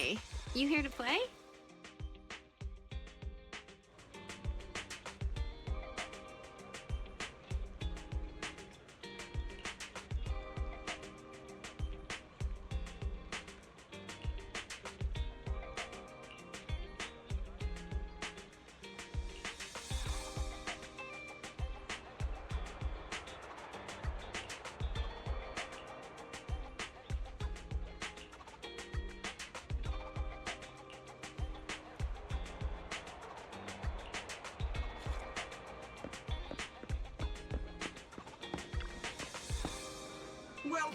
Hey, you here to play?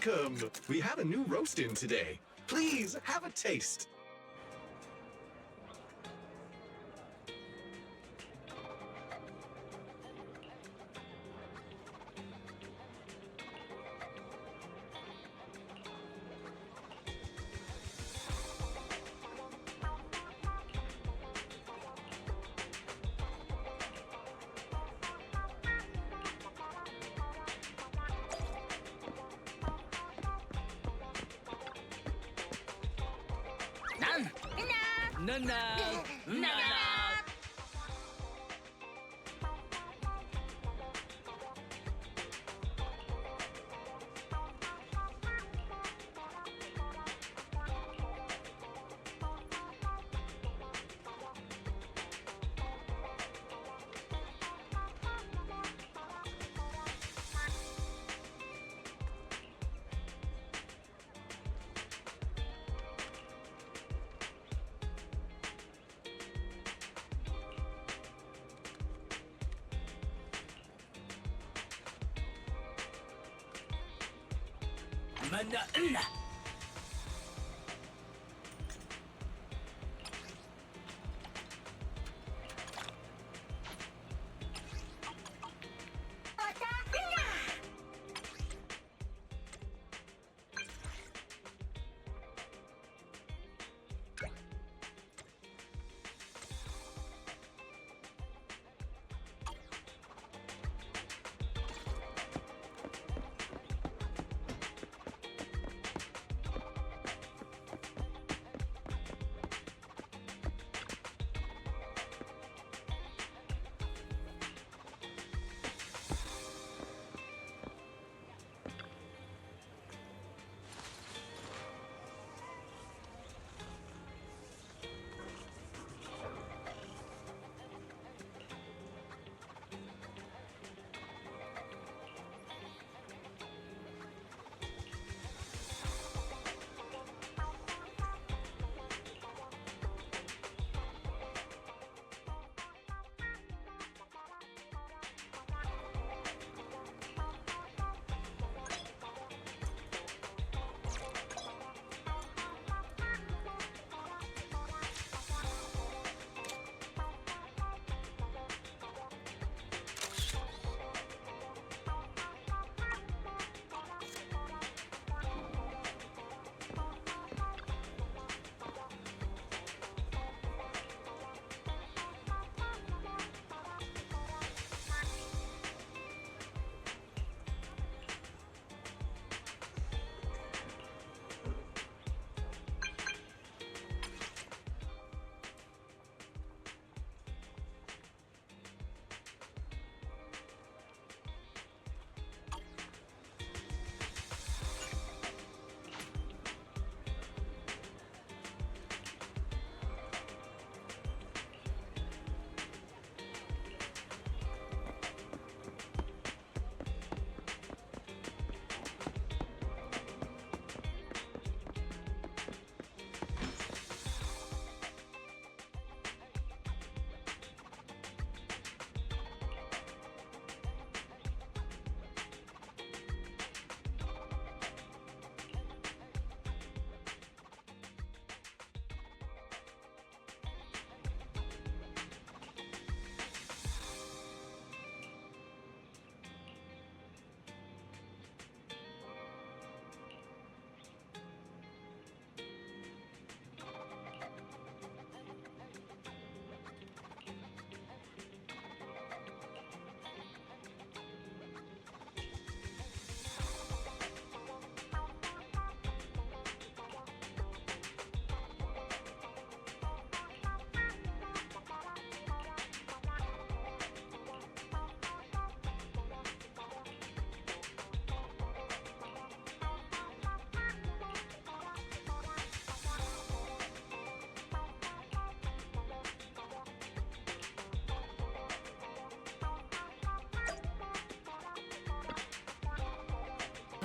Welcome! We have a new roast in today. Please have a taste.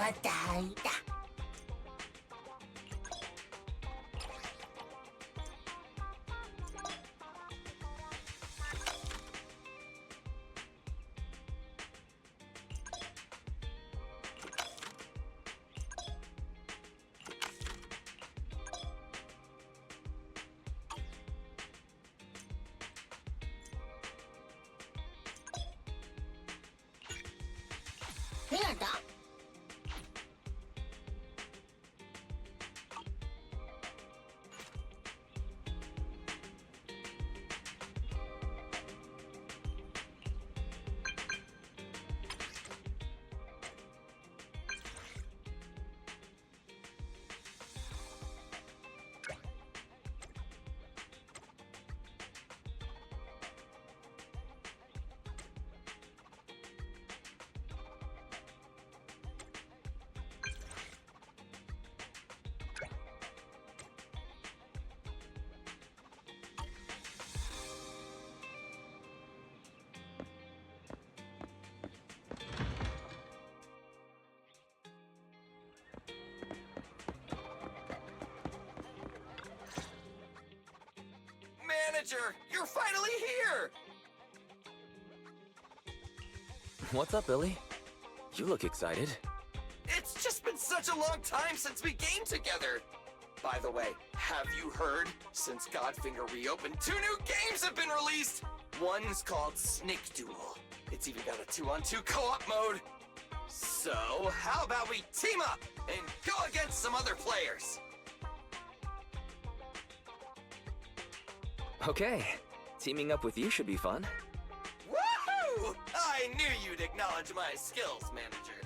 patata. Panda. Manager, you're finally here! What's up, Billy? You look excited. It's just been such a long time since we gamed together! By the way, have you heard? Since Godfinger reopened, 2 new games have been released! One's called Snake Duel. It's even got a 2-on-2 co-op mode. So, how about we team up and go against some other players? Okay, teaming up with you should be fun. Woohoo! I knew you'd acknowledge my skills, manager.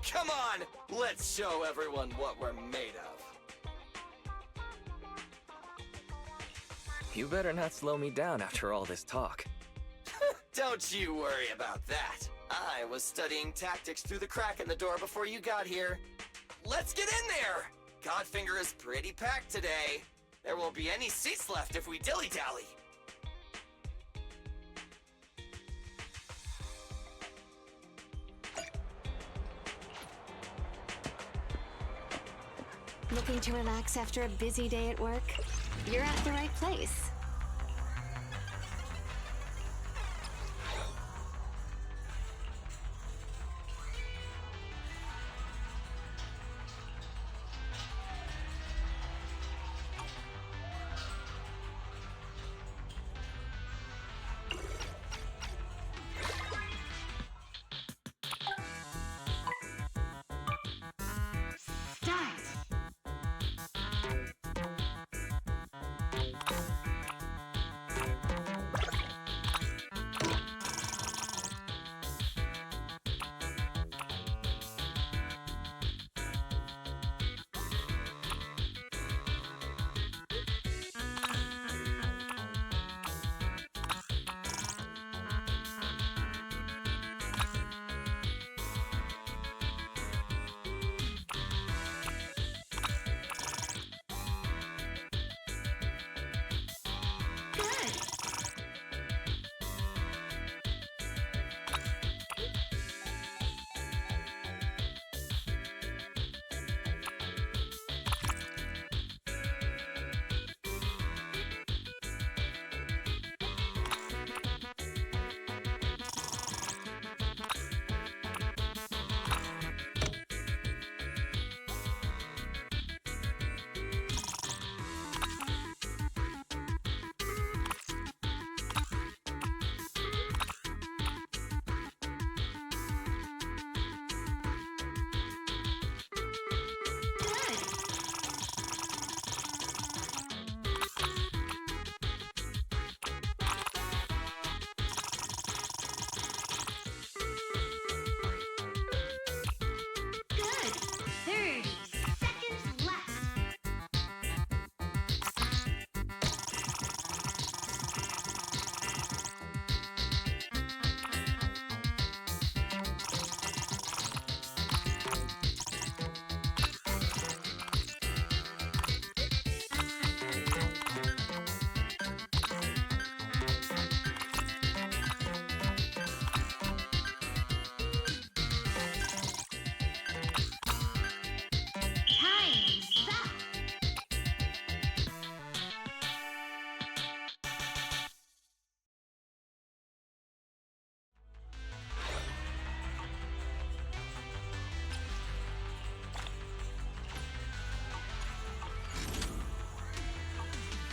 Come on, let's show everyone what we're made of. You better not slow me down after all this talk. Don't you worry about that. I was studying tactics through the crack in the door before you got here. Let's get in there! Godfinger is pretty packed today. There won't be any seats left if we dilly-dally. Looking to relax after a busy day at work? You're at the right place. Start!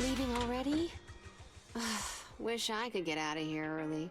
Leaving already? Wish I could get out of here early.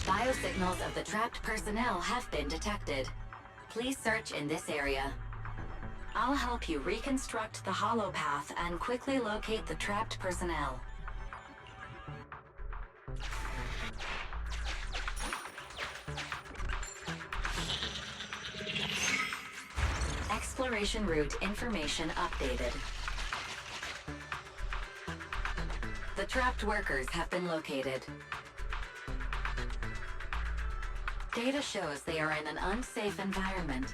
Biosignals of the trapped personnel have been detected. Please search in this area. I'll help you reconstruct the hollow path and quickly locate the trapped personnel. Exploration route information updated. The trapped workers have been located. Data shows they are in an unsafe environment.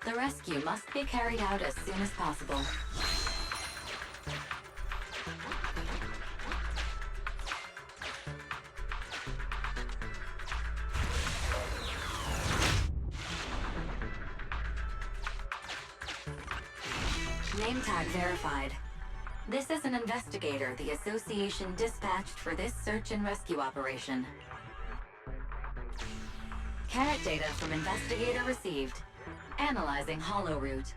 The rescue must be carried out as soon as possible. Name tag verified. This is an investigator the Association dispatched for this search and rescue operation. Carrot data from investigator received. Analyzing hollow route.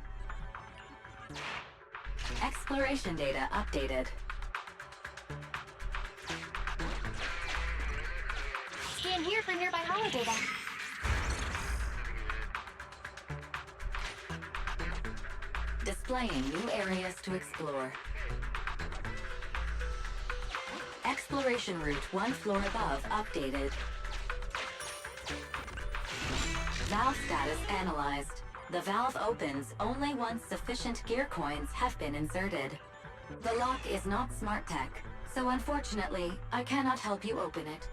Exploration data updated. in here for nearby holodata. Displaying new areas to explore. Exploration route one floor above updated. Valve status analyzed. The valve opens only once sufficient gear coins have been inserted. The lock is not smart tech, so unfortunately, I cannot help you open it.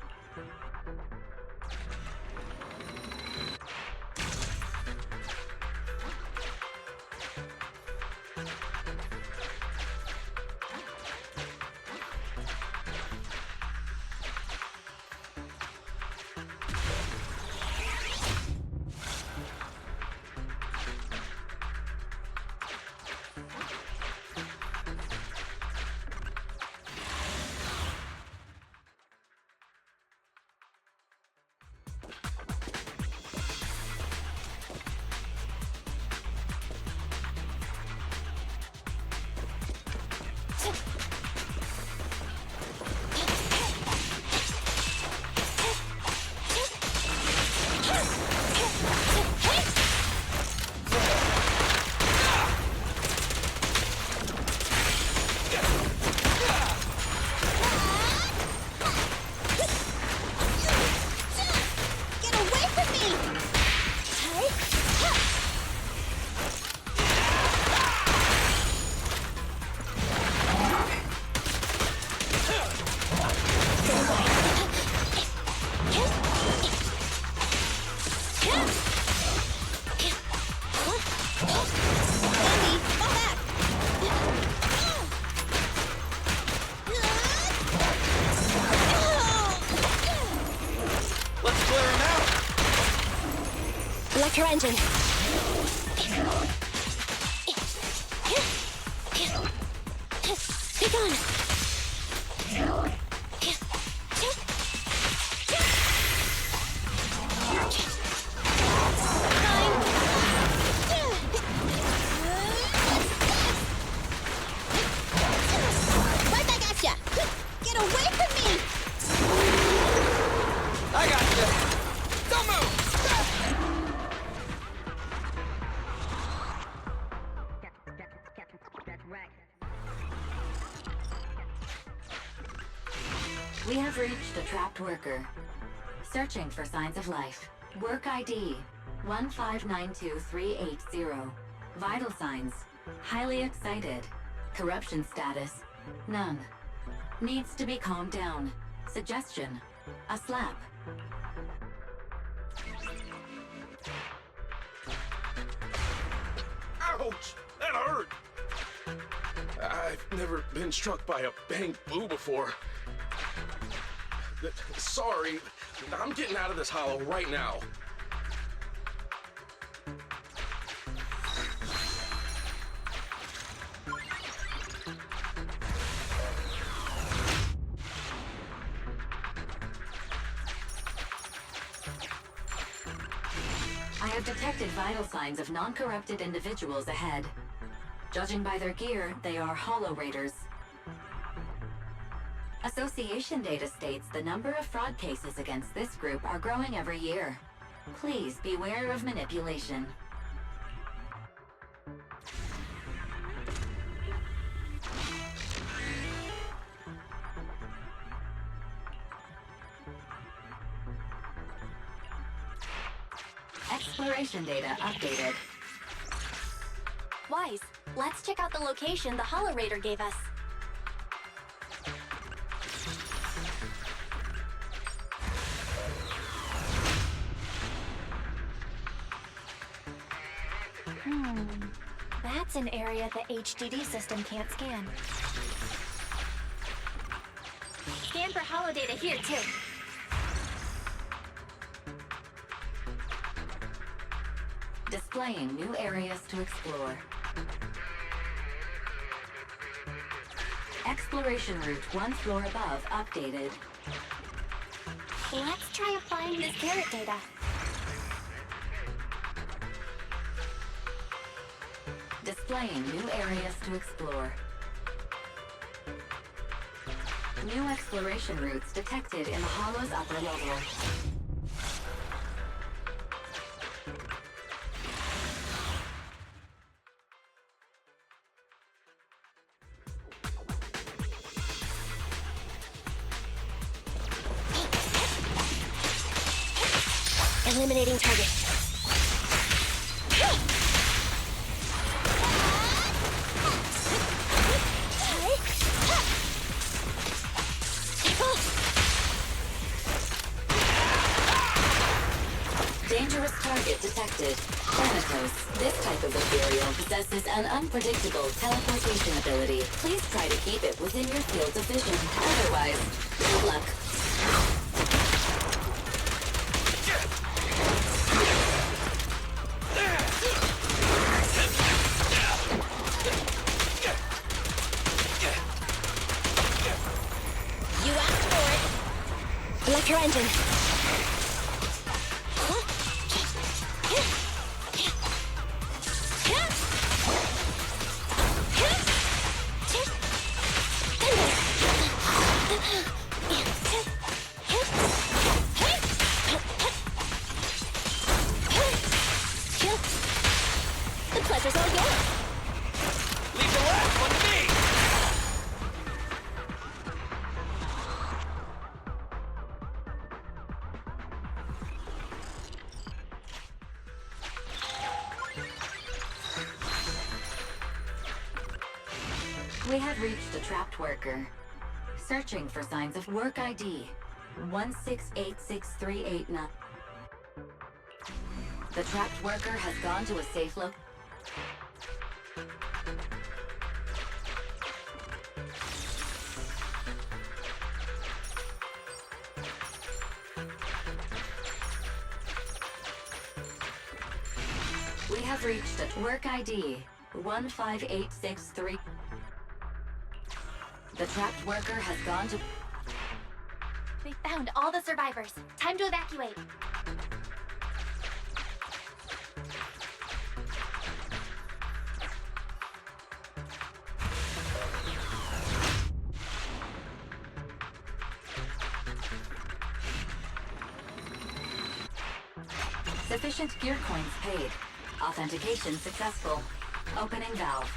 Electro engine. Be gone. Right back at ya. Get away from me. I got you. Don't move. We have reached a trapped worker. Searching for signs of life. Work ID 1592380. Vital signs. Highly excited. Corruption status. None. Needs to be calmed down. Suggestion. A slap. Ouch! That hurt! I've never been struck by a bang boo before. Sorry, I'm getting out of this hollow right now. I have detected vital signs of non-corrupted individuals ahead. Judging by their gear, they are Hollow Raiders. Association data states the number of fraud cases against this group are growing every year. Please beware of manipulation. Exploration data updated. Wise, let's check out the location the Hollow Raider gave us. That's an area the HDD system can't scan. Scan for hollow data here, too. Displaying new areas to explore. Exploration route one floor above updated. Let's try applying this carrot data. Displaying new areas to explore. New exploration routes detected in the hollow's upper level. Eliminating target. Dangerous target detected. Thanatos. This type of ethereal possesses an unpredictable teleportation ability. Please try to keep it within your field of vision. Otherwise, good luck. You asked for it. Electro engine. The pleasure's all yours. Leave the last one to me! We have reached a trapped worker. Searching for signs of work ID 1686389. The trapped worker has gone to a safe location. We have reached a work ID 15863. The trapped worker has gone to... We found all the survivors. Time to evacuate. Sufficient gear coins paid. Authentication successful. Opening valve.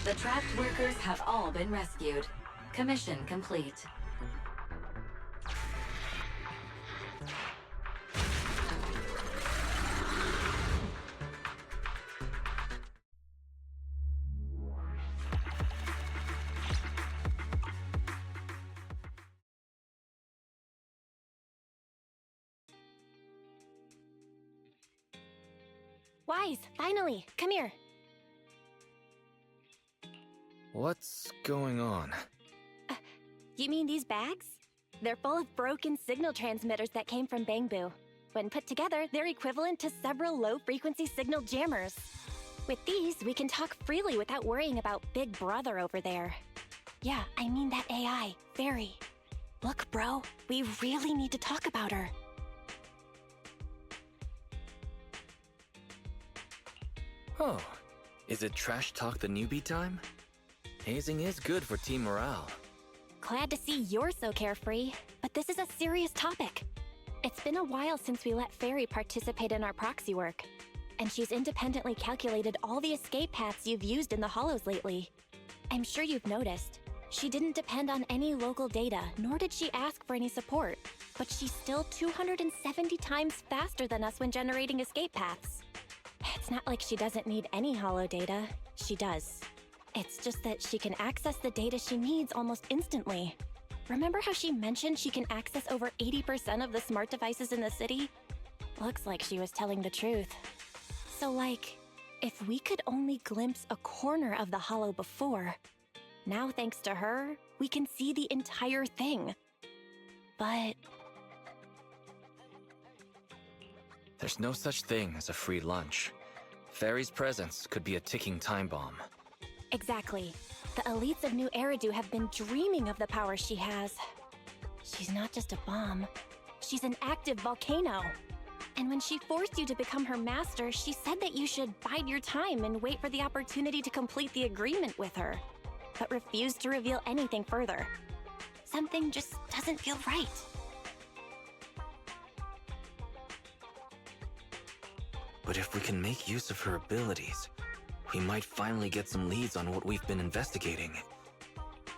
The trapped workers have all been rescued. Commission complete. Wise, finally. Come here. What's going on? You mean these bags? They're full of broken signal transmitters that came from Bangbu. When put together, they're equivalent to several low-frequency signal jammers. With these, we can talk freely without worrying about Big Brother over there. Yeah, I mean that AI, Fairy. Look, bro, we really need to talk about her. Oh, is it trash talk the newbie time? Hazing is good for team morale. Glad to see you're so carefree, but this is a serious topic. It's been a while since we let Fairy participate in our proxy work, and she's independently calculated all the escape paths you've used in the Hollows lately. I'm sure you've noticed. She didn't depend on any local data, nor did she ask for any support, but she's still 270 times faster than us when generating escape paths. It's not like she doesn't need any Hollow data. She does. It's just that she can access the data she needs almost instantly. Remember how she mentioned she can access over 80% of the smart devices in the city? Looks like she was telling the truth. So like, if we could only glimpse a corner of the Hollow before, now thanks to her, we can see the entire thing. But... There's no such thing as a free lunch. Fairy's presence could be a ticking time bomb. Exactly. The elites of New Eridu have been dreaming of the power she has. She's not just a bomb. She's an active volcano. And when she forced you to become her master, she said that you should bide your time and wait for the opportunity to complete the agreement with her, but refused to reveal anything further. Something just doesn't feel right. But if we can make use of her abilities, we might finally get some leads on what we've been investigating.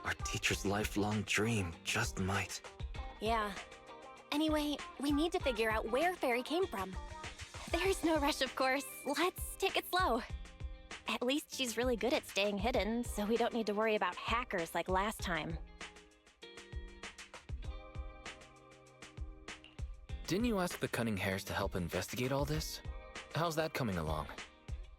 Our teacher's lifelong dream just might. Yeah. Anyway, we need to figure out where Fairy came from. There's no rush, of course. Let's take it slow. At least she's really good at staying hidden, so we don't need to worry about hackers like last time. Didn't you ask the Cunning Hares to help investigate all this? How's that coming along?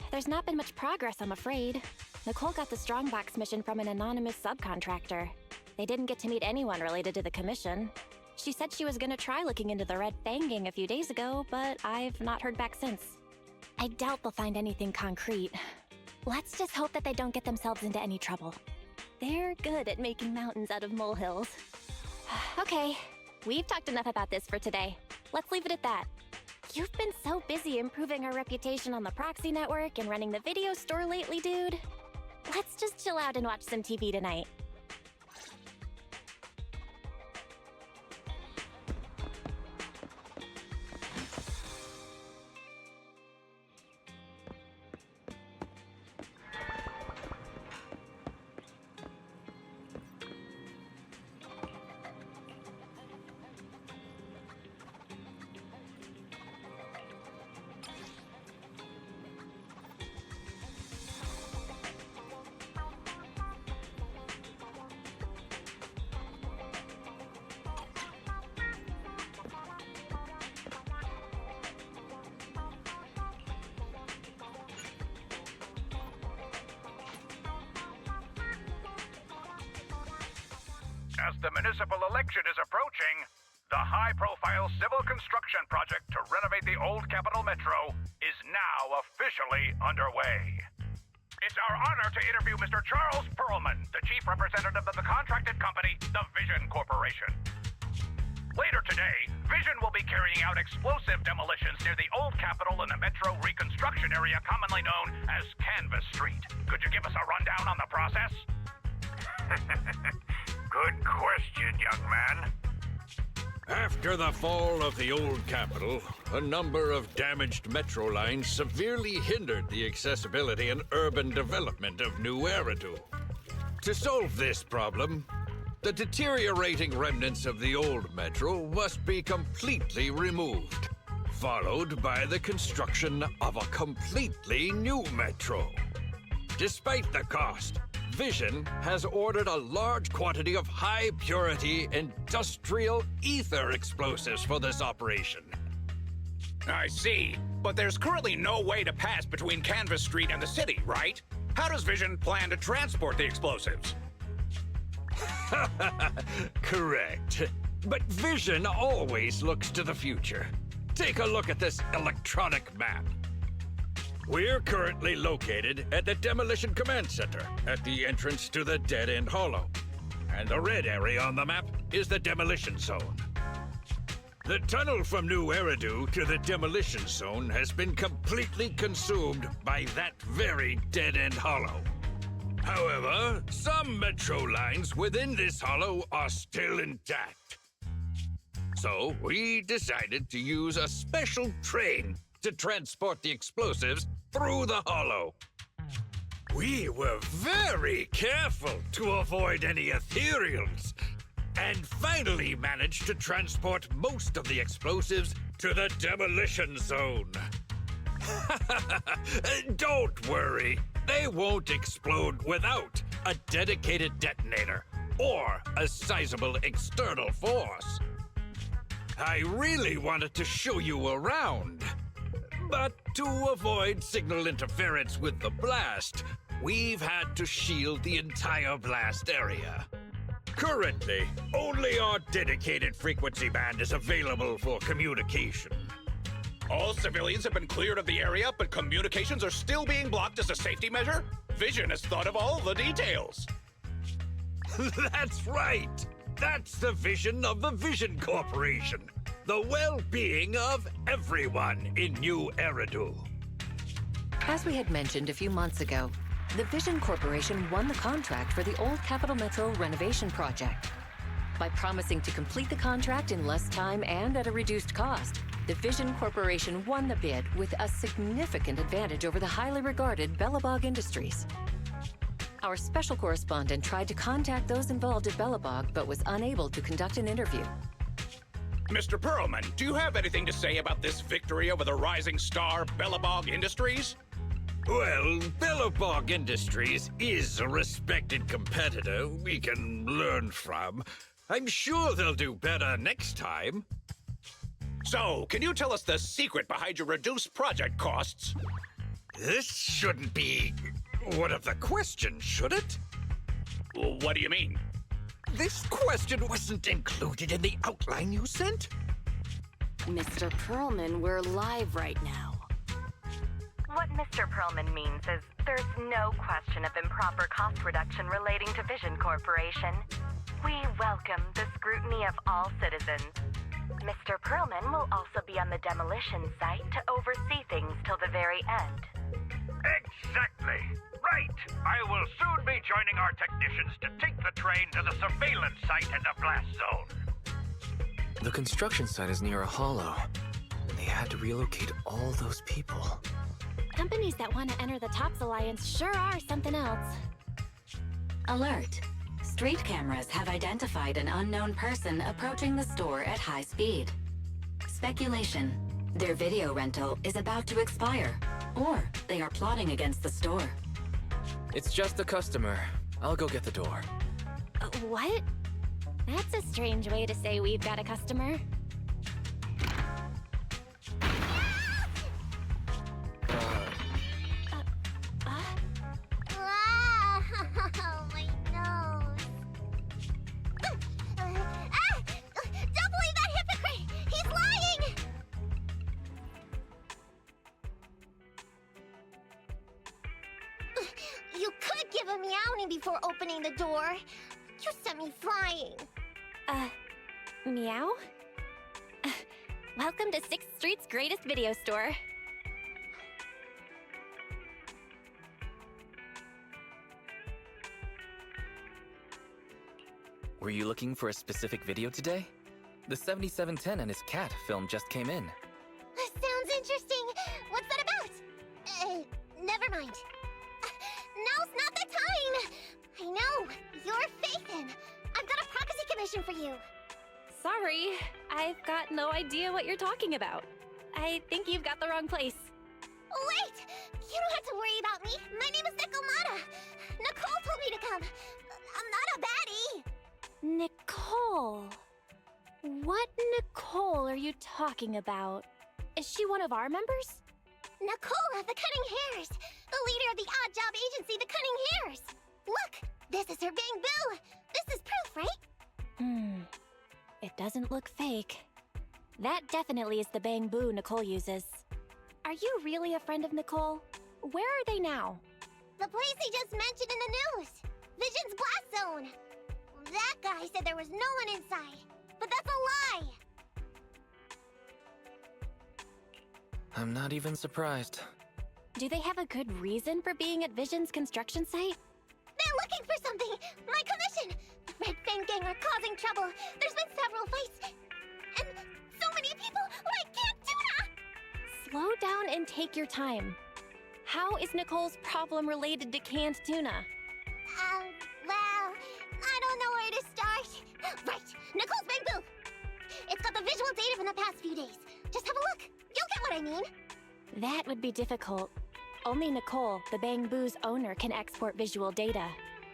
There's not been much progress, I'm afraid. Nicole got the Strongbox mission from an anonymous subcontractor. They didn't get to meet anyone related to the commission. She said she was gonna try looking into the Red Fang gang a few days ago, but I've not heard back since. I doubt they'll find anything concrete. Let's just hope that they don't get themselves into any trouble. They're good at making mountains out of molehills. Okay, we've talked enough about this for today. Let's leave it at that. You've been so busy improving our reputation on the proxy network and running the video store lately, dude. Let's just chill out and watch some TV tonight. As the municipal election is approaching, the high-profile civil construction project to renovate the old Capital Metro is now officially underway. It's our honor to interview Mr. Charles Perlman, the chief representative of the contracted company, the Vision Corporation. Later today, Vision will be carrying out explosive demolitions near the old Capitol in the Metro reconstruction area commonly known as Canvas Street. Could you give us a rundown on the process? Good question, young man. After the fall of the old Capitol, a number of damaged metro lines severely hindered the accessibility and urban development of New Eridu. To solve this problem, the deteriorating remnants of the old metro must be completely removed, followed by the construction of a completely new metro. Despite the cost, Vision has ordered a large quantity of high-purity industrial ether explosives for this operation. I see. But there's currently no way to pass between Canvas Street and the city, right? How does Vision plan to transport the explosives? Correct. But Vision always looks to the future. Take a look at this electronic map. We're currently located at the Demolition Command Center, at the entrance to the Dead End Hollow. And the red area on the map is the Demolition Zone. The tunnel from New Eridu to the Demolition Zone has been completely consumed by that very Dead End Hollow. However, some metro lines within this hollow are still intact. So we decided to use a special train to transport the explosives through the hollow. We were very careful to avoid any ethereals, and finally managed to transport most of the explosives to the Demolition Zone. Don't worry, they won't explode without a dedicated detonator or a sizable external force. I really wanted to show you around, but to avoid signal interference with the blast, we've had to shield the entire blast area. Currently, only our dedicated frequency band is available for communication. All civilians have been cleared of the area, but communications are still being blocked as a safety measure? Vision has thought of all the details. That's right! That's the vision of the Vision Corporation. the well-being of everyone in New Eridu. As we had mentioned a few months ago, the Vision Corporation won the contract for the Old Capital Metro renovation project. By promising to complete the contract in less time and at a reduced cost, the Vision Corporation won the bid with a significant advantage over the highly regarded Bellabog Industries. Our special correspondent tried to contact those involved at Bellabog, but was unable to conduct an interview. Mr. Perlman, do you have anything to say about this victory over the rising star Bellabog Industries? Well, Bellabog Industries is a respected competitor we can learn from. I'm sure they'll do better next time. So, can you tell us the secret behind your reduced project costs? This shouldn't be one of the questions, should it? What do you mean? This question wasn't included in the outline you sent? Mr. Perlman, we're live right now. What Mr. Perlman means is there's no question of improper cost reduction relating to Vision Corporation. We welcome the scrutiny of all citizens. Mr. Perlman will also be on the demolition site to oversee things till the very end. Exactly. Right. I will soon be joining our technicians to take the train to the surveillance site in the blast zone. The construction site is near a hollow. They had to relocate all those people. Companies that want to enter the TOPS Alliance sure are something else. Alert. Street cameras have identified an unknown person approaching the store at high speed. Speculation. Their video rental is about to expire, or they are plotting against the store. It's just a customer. I'll go get the door. What? That's a strange way to say we've got a customer. Oh, my nose. Don't believe that hypocrite! He's lying! You could give a meowing before opening the door. You sent me flying. Meow? Welcome to 6th Street's greatest video store. Were you looking for a specific video today? The 7710 and his cat film just came in. Sounds interesting. What's that about? Never mind. Now's not the time. I know. You're Faithin. I've got a proxy commission for you. Sorry, I've got no idea what you're talking about. I think you've got the wrong place. Wait! You don't have to worry about me. My name is Nekomata. Nicole told me to come. I'm not a baddie. Nicole. What Nicole are you talking about? Is she one of our members? Nicole of the Cunning Hairs. The leader of the odd job agency, the Cunning Hairs. Look, this is her Bang Boo. This is proof, right? It doesn't look fake. That definitely is the Bang Boo Nicole uses. Are you really a friend of Nicole? Where are they now? The place he just mentioned in the news. Vision's Blast Zone. That guy said there was no one inside. But that's a lie. I'm not even surprised. Do they have a good reason for being at Vision's construction site? They're looking for something. My commission. The Red Fang Gang are causing trouble. There's been several fights. And so many people like Camp Tuna. Slow down and take your time. How is Nicole's problem related to canned tuna? Well, I don't know where to start. Right, Nicole's Bang Boo. It's got the visual data from the past few days. Just have a look. You'll get what I mean. That would be difficult. Only Nicole, the Bang Boo's owner, can export visual data.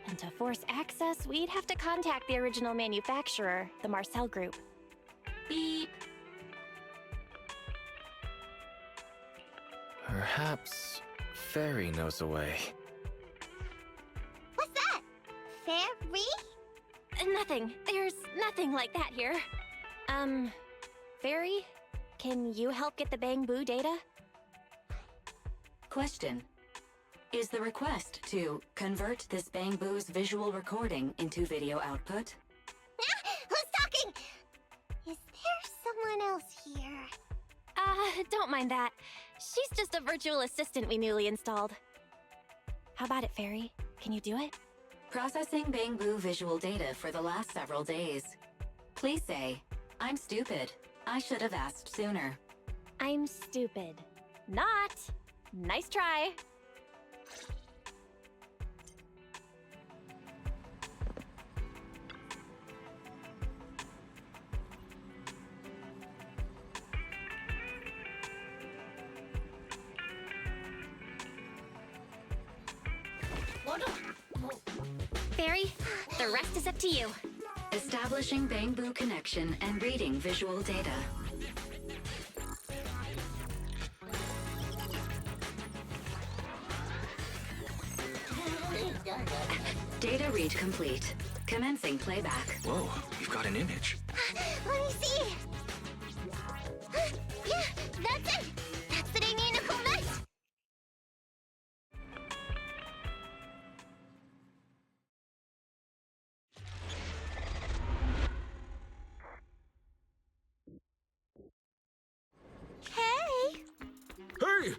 And to force access, we'd have to contact the original manufacturer, the Marcel Group. Beep. Perhaps Fairy knows a way. What's that? Fairy? Nothing. There's nothing like that here. Fairy? Can you help get the Bang Boo data? Question. Is the request to convert this Bang Boo's visual recording into video output? Who's talking? Is there someone else Don't mind that. She's just a virtual assistant we newly installed. How about it, Fairy? Can you do it? Processing Bangbu visual data for the last several days. Please say, I'm stupid. I should have asked sooner. I'm stupid. Not. Nice try. Fairy, the rest is up to you. Establishing Bangbu connection and reading visual data. Data read complete. Commencing playback. Whoa, you've got an image. Let me see. Yeah, that's it. That's the day me and Nicole met. Hey. Hey!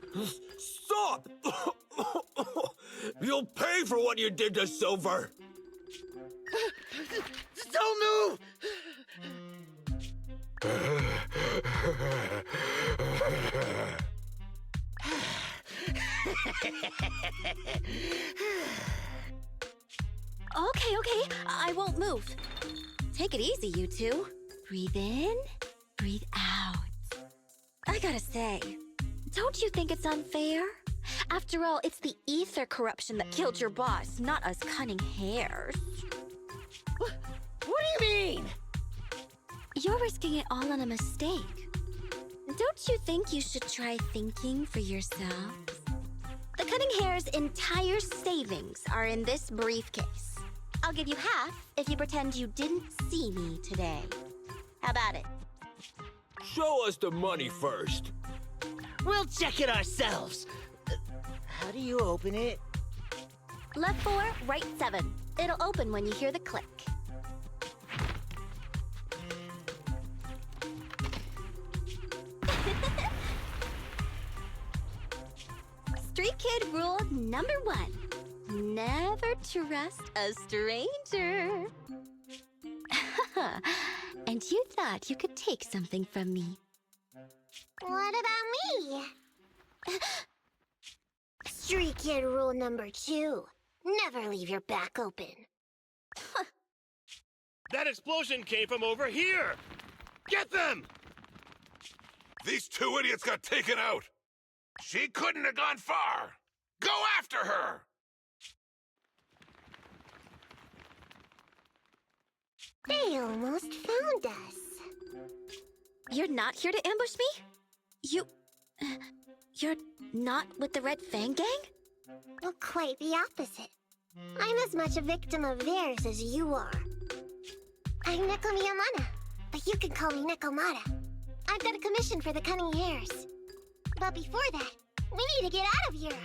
Stop! You'll pay for what you did to Silver! Don't move! Okay, I won't move. Take it easy, you two. Breathe in, breathe out. I gotta say, don't you think it's unfair? After all, it's the ether corruption that killed your boss, not us cunning hairs. What do you mean? You're risking it all on a mistake. Don't you think you should try thinking for yourselves? The cunning hair's entire savings are in this briefcase. I'll give you half if you pretend you didn't see me today. How about it? Show us the money first. We'll check it ourselves. How do you open it? Left 4, right 7. It'll open when you hear the click. Street Kid rule number 1. Never trust a stranger. And you thought you could take something from me. What about me? Street Kid rule number 2. Never leave your back open. That explosion came from over here! Get them! These two idiots got taken out! She couldn't have gone far! Go after her! They almost found us. You're not here to ambush me? You're not with the Red Fang Gang? Well, quite the opposite. I'm as much a victim of theirs as you are. I'm Neko Miyamana, but you can call me Nekomata. I've got a commission for the Cunning Hairs. But before that, we need to get out of here.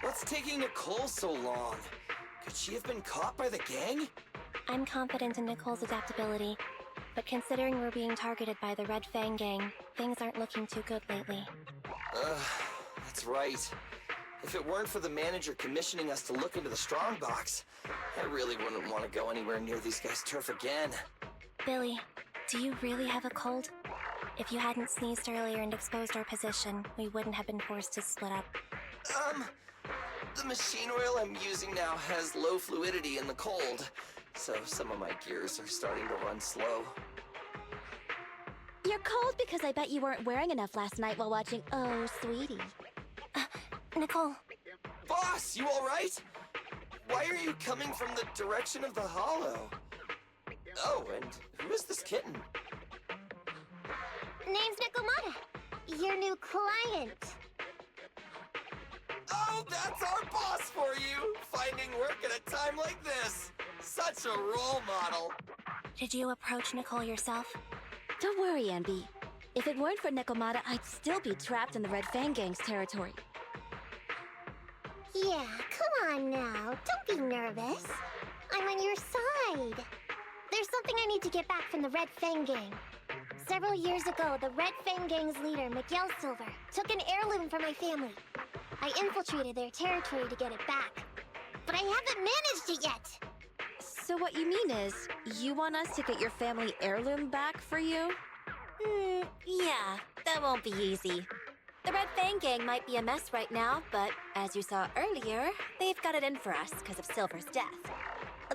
What's taking Nicole so long? Could she have been caught by the gang? I'm confident in Nicole's adaptability, but considering we're being targeted by the Red Fang Gang, things aren't looking too good lately. That's right. If it weren't for the manager commissioning us to look into the strongbox, I really wouldn't want to go anywhere near these guys' turf again. Billy, do you really have a cold? If you hadn't sneezed earlier and exposed our position, we wouldn't have been forced to split up. The machine oil I'm using now has low fluidity in the cold, so some of my gears are starting to run slow. You're cold because I bet you weren't wearing enough last night while watching Oh, Sweetie. Nicole. Boss, you alright? Why are you coming from the direction of the hollow? Oh, and who is this kitten? Name's Nekomata, your new client. Oh, that's our boss for you! Finding work at a time like this! Such a role model! Did you approach Nicole yourself? Don't worry, Anby. If it weren't for Nekomata, I'd still be trapped in the Red Fang Gang's territory. Yeah, come on now. Don't be nervous. I'm on your side. There's something I need to get back from the Red Fang Gang. Several years ago, the Red Fang Gang's leader, Miguel Silver, took an heirloom from my family. I infiltrated their territory to get it back. But I haven't managed it yet. So what you mean is, you want us to get your family heirloom back for you? Yeah, that won't be easy. The Red Fang Gang might be a mess right now, but as you saw earlier, they've got it in for us because of Silver's death.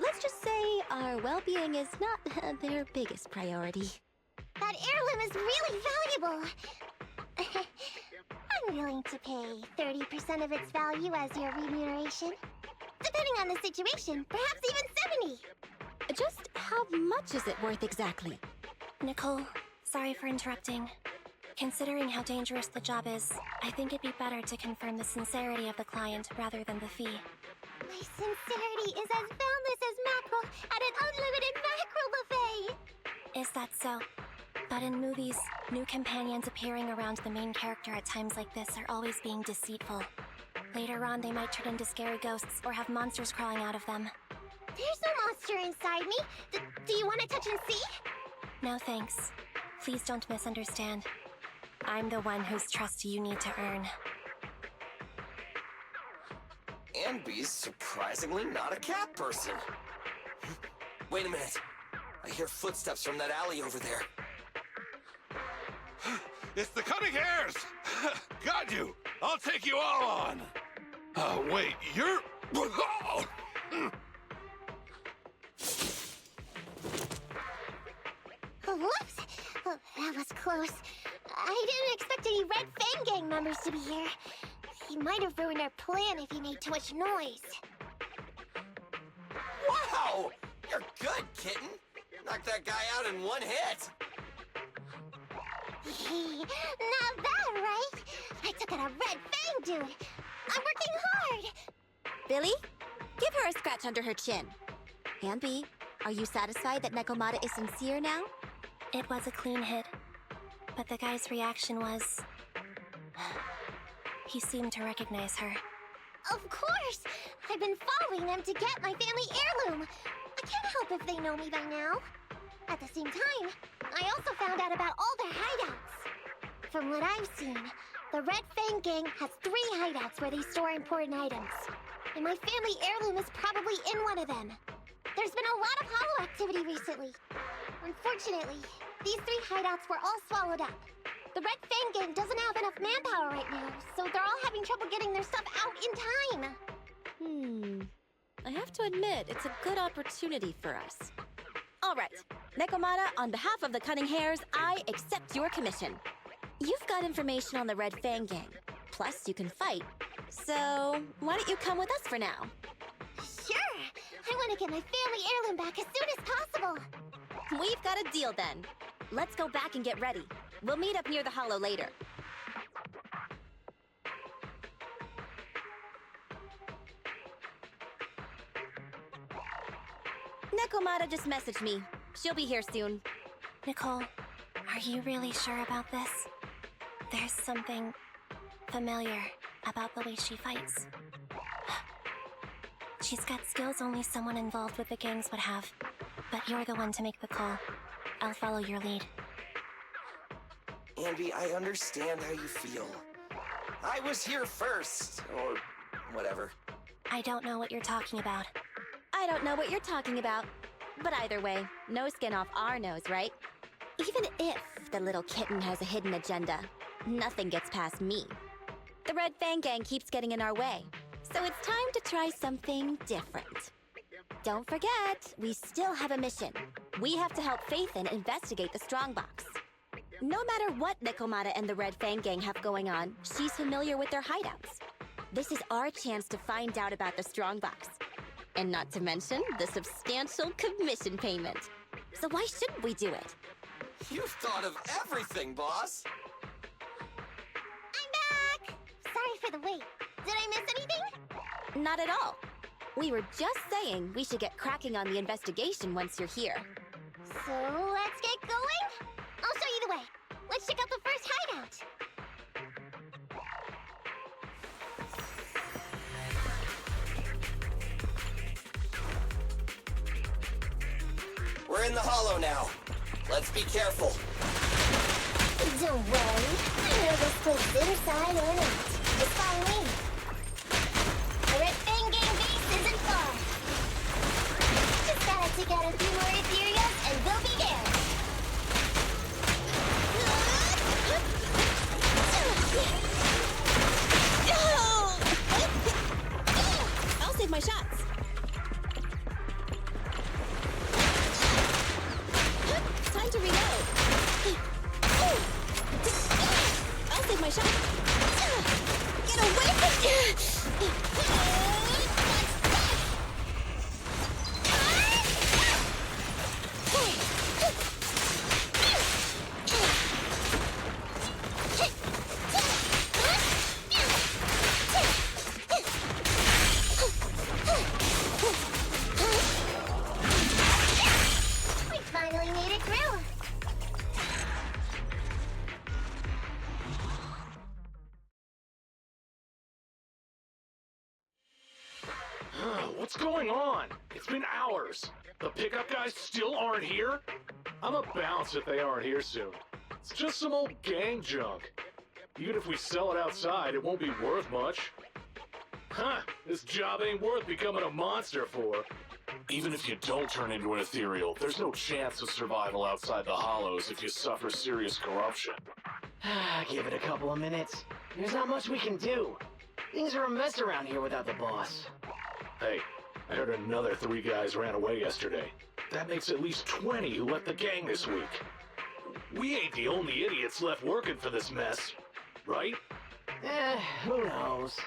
Let's just say our well-being is not their biggest priority. That heirloom is really valuable. I'm willing to pay 30% of its value as your remuneration. Depending on the situation, perhaps even 70. Just how much is it worth exactly? Nicole, sorry for interrupting. Considering how dangerous the job is, I think it'd be better to confirm the sincerity of the client rather than the fee. My sincerity is as boundless as mackerel at an unlimited mackerel buffet! Is that so? But in movies, new companions appearing around the main character at times like this are always being deceitful. Later on, they might turn into scary ghosts or have monsters crawling out of them. There's no monster inside me. Do you want to touch and see? No thanks. Please don't misunderstand. I'm the one whose trust you need to earn. Anby's surprisingly not a cat person. Wait a minute. I hear footsteps from that alley over there. It's the Cunning Hares! Got you! I'll take you all on! Oh, wait, you're... Whoops! Oh, that was close. I didn't expect any Red Fang Gang members to be here. He might have ruined our plan if he made too much noise. Wow! You're good, kitten! Knocked that guy out in one hit! Not bad, right? I took out a Red Fang dude. I'm working hard. Billy, give her a scratch under her chin. Anby, are you satisfied that Nekomata is sincere now? It was a clean hit, but the guy's reaction was... He seemed to recognize her. Of course! I've been following them to get my family heirloom. I can't help if they know me by now. At the same time, I also found out about all their hideouts. From what I've seen, the Red Fang Gang has 3 hideouts where they store important items. And my family heirloom is probably in one of them. There's been a lot of hollow activity recently. Unfortunately, these 3 hideouts were all swallowed up. The Red Fang Gang doesn't have enough manpower right now, so they're all having trouble getting their stuff out in time. I have to admit, it's a good opportunity for us. All right, Nekomata, on behalf of the Cunning Hares, I accept your commission. You've got information on the Red Fang Gang, plus you can fight. So, why don't you come with us for now? Sure! I want to get my family heirloom back as soon as possible. We've got a deal then. Let's go back and get ready. We'll meet up near the hollow later. Nekomata just messaged me. She'll be here soon. Nicole, are you really sure about this? There's something familiar about the way she fights. She's got skills only someone involved with the gangs would have. But you're the one to make the call. I'll follow your lead. Anby, I understand how you feel. I was here first, or whatever. I don't know what you're talking about. I don't know what you're talking about. But either way, no skin off our nose, right? Even if the little kitten has a hidden agenda, nothing gets past me. The Red Fang Gang keeps getting in our way, so it's time to try something different. Don't forget, we still have a mission. We have to help Faithin investigate the Strongbox. No matter what Nekomata and the Red Fang Gang have going on, she's familiar with their hideouts. This is our chance to find out about the Strongbox. And not to mention the substantial commission payment. So why shouldn't we do it? You've thought of everything, boss! I'm back! Sorry for the wait. Did I miss anything? Not at all. We were just saying we should get cracking on the investigation once you're here. So let's get going? I'll show you the way. Let's check out the first hideout. the hollow now. Let's be careful. Don't worry. I know this place inside or not. Just follow me. The Red Fang Gang base isn't far. Just gotta take out a few more Ethereals and they'll be there. I'll save my shots. Time to reload. I'll save my shot. Get away from me! We finally made it through. What's going on? It's been hours. The pickup guys still aren't here? I'ma bounce if they aren't here soon. It's just some old gang junk. Even if we sell it outside, it won't be worth much. Huh, this job ain't worth becoming a monster for. Even if you don't turn into an ethereal, there's no chance of survival outside the hollows if you suffer serious corruption. Give it a couple of minutes. There's not much we can do. Things are a mess around here without the boss. Hey, I heard another 3 guys ran away yesterday. That makes at least 20 who left the gang this week. We ain't the only idiots left working for this mess, right? Who knows?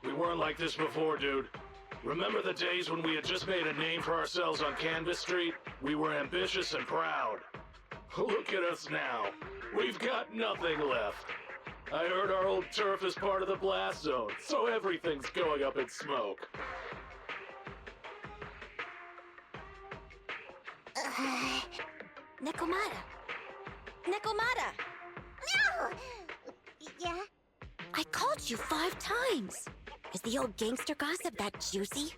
We weren't like this before, dude. Remember the days when we had just made a name for ourselves on Canvas Street? We were ambitious and proud. Look at us now. We've got nothing left. I heard our old turf is part of the blast zone, so everything's going up in smoke. Nekomata. Nekomata! No! Yeah? I called you 5 times. Is the old gangster gossip that juicy?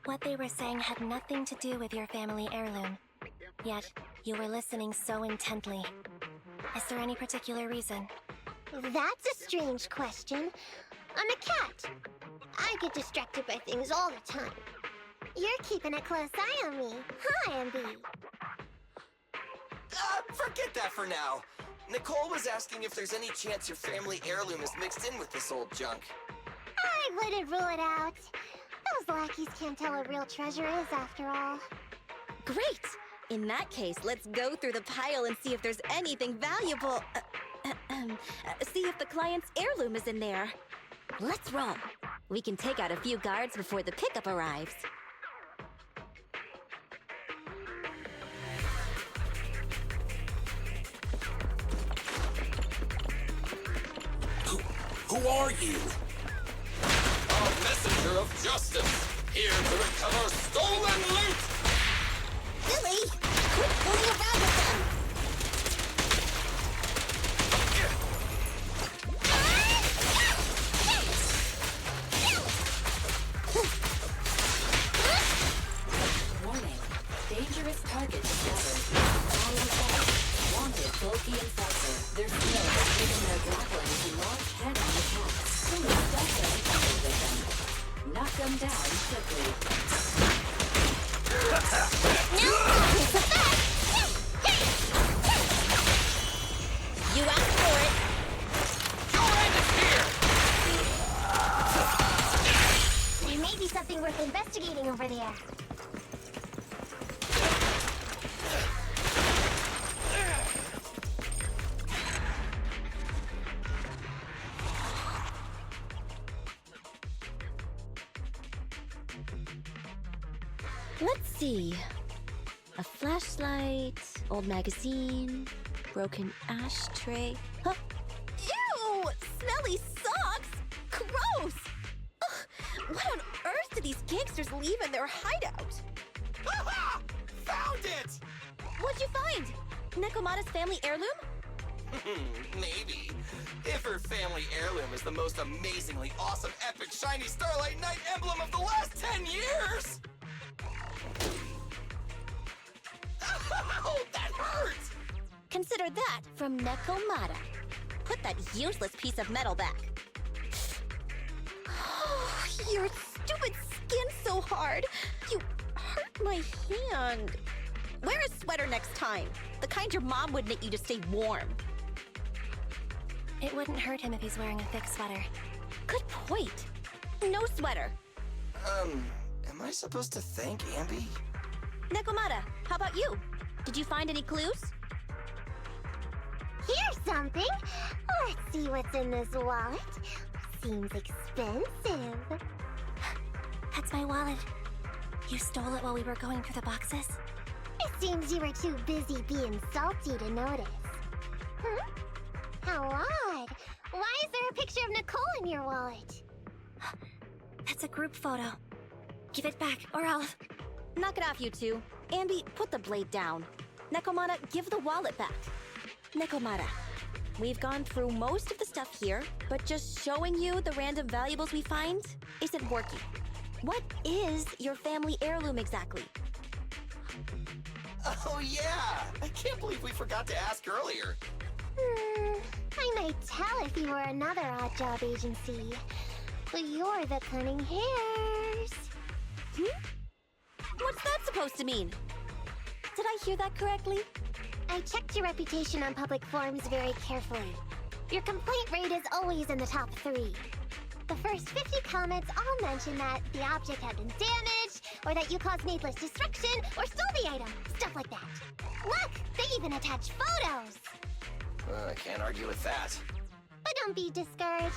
What they were saying had nothing to do with your family heirloom. Yet, you were listening so intently. Is there any particular reason? That's a strange question. I'm a cat. I get distracted by things all the time. You're keeping a close eye on me. Hi, MB. Forget that for now. Nicole was asking if there's any chance your family heirloom is mixed in with this old junk. I wouldn't rule it out. Those lackeys can't tell what real treasure is, after all. Great! In that case, let's go through the pile and see if there's anything valuable. See if the client's heirloom is in there. Let's roll. We can take out a few guards before the pickup arrives. Who are you? A messenger of justice, here to recover stolen loot! Billy! Quit fooling around with them! Warning. Dangerous target discovered. Follow back. Wanted bulky enforcer. Their skill is giving their grappling to launch head-on attacks. So stuff them and with them. Knock them down quickly. You asked for it! Your end is here! There may be something worth investigating over there. Let's see. A flashlight, old magazine, broken ashtray. Huh? Ew! Smelly socks! Gross! Ugh, what on earth do these gangsters leave in their hideout? Aha! Found it! What'd you find? Nekomata's family heirloom? Maybe. If her family heirloom is the most amazingly awesome, epic, shiny Starlight Knight emblem of the last 10 years! Consider that from Nekomata. Put that useless piece of metal back. Oh, your stupid skin's so hard. You hurt my hand. Wear a sweater next time. The kind your mom would knit you to stay warm. It wouldn't hurt him if he's wearing a thick sweater. Good point. No sweater. Am I supposed to thank Ambi? Nekomata, how about you? Did you find any clues? Here's something. Let's see what's in this wallet. Seems expensive. That's my wallet. You stole it while we were going through the boxes? It seems you were too busy being salty to notice. How odd. Why is there a picture of Nicole in your wallet? That's a group photo. Give it back, or I'll... Knock it off, you two. Ambi, put the blade down. Nekomata, give the wallet back. Nekomata, we've gone through most of the stuff here, but just showing you the random valuables we find isn't working. What is your family heirloom exactly? Oh yeah! I can't believe we forgot to ask earlier. I might tell if you were another odd job agency. But you're the cunning hairs. What's that supposed to mean? Did I hear that correctly? I checked your reputation on public forums very carefully. Your complaint rate is always in the top 3. The first 50 comments all mention that the object had been damaged, or that you caused needless destruction, or stole the item. Stuff like that. Look! They even attach photos! I can't argue with that. But don't be discouraged.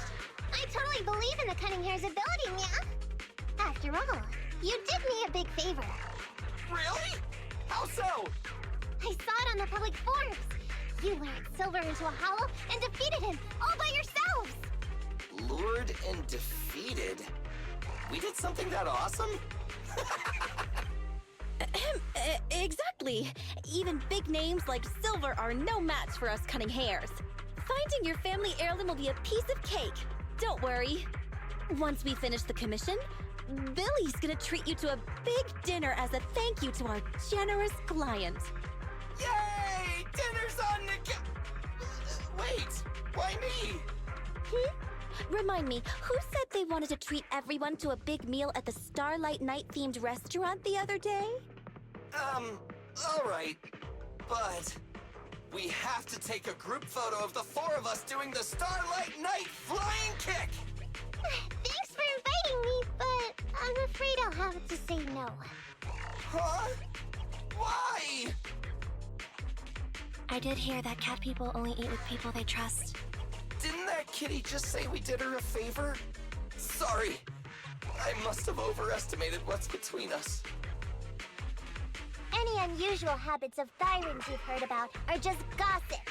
I totally believe in the cunning hair's ability, yeah? After all, you did me a big favor. Really? How so? I saw it on the public forums. You lured Silver into a hollow and defeated him all by yourselves! Lured and defeated? We did something that awesome? Exactly. Even big names like Silver are no match for us cunning hairs. Finding your family heirloom will be a piece of cake. Don't worry. Once we finish the commission, Billy's gonna treat you to a big dinner as a thank you to our generous client. Yay! Dinner's on the... Wait, why me? Remind me, who said they wanted to treat everyone to a big meal at the Starlight Night-themed restaurant the other day? Alright. But... we have to take a group photo of the 4 of us doing the Starlight Night flying kick! Thanks for inviting me, but I'm afraid I'll have to say no. Huh? Why? I did hear that cat people only eat with people they trust. Didn't that kitty just say we did her a favor? Sorry. I must have overestimated what's between us. Any unusual habits of Thyrans you've heard about are just gossip.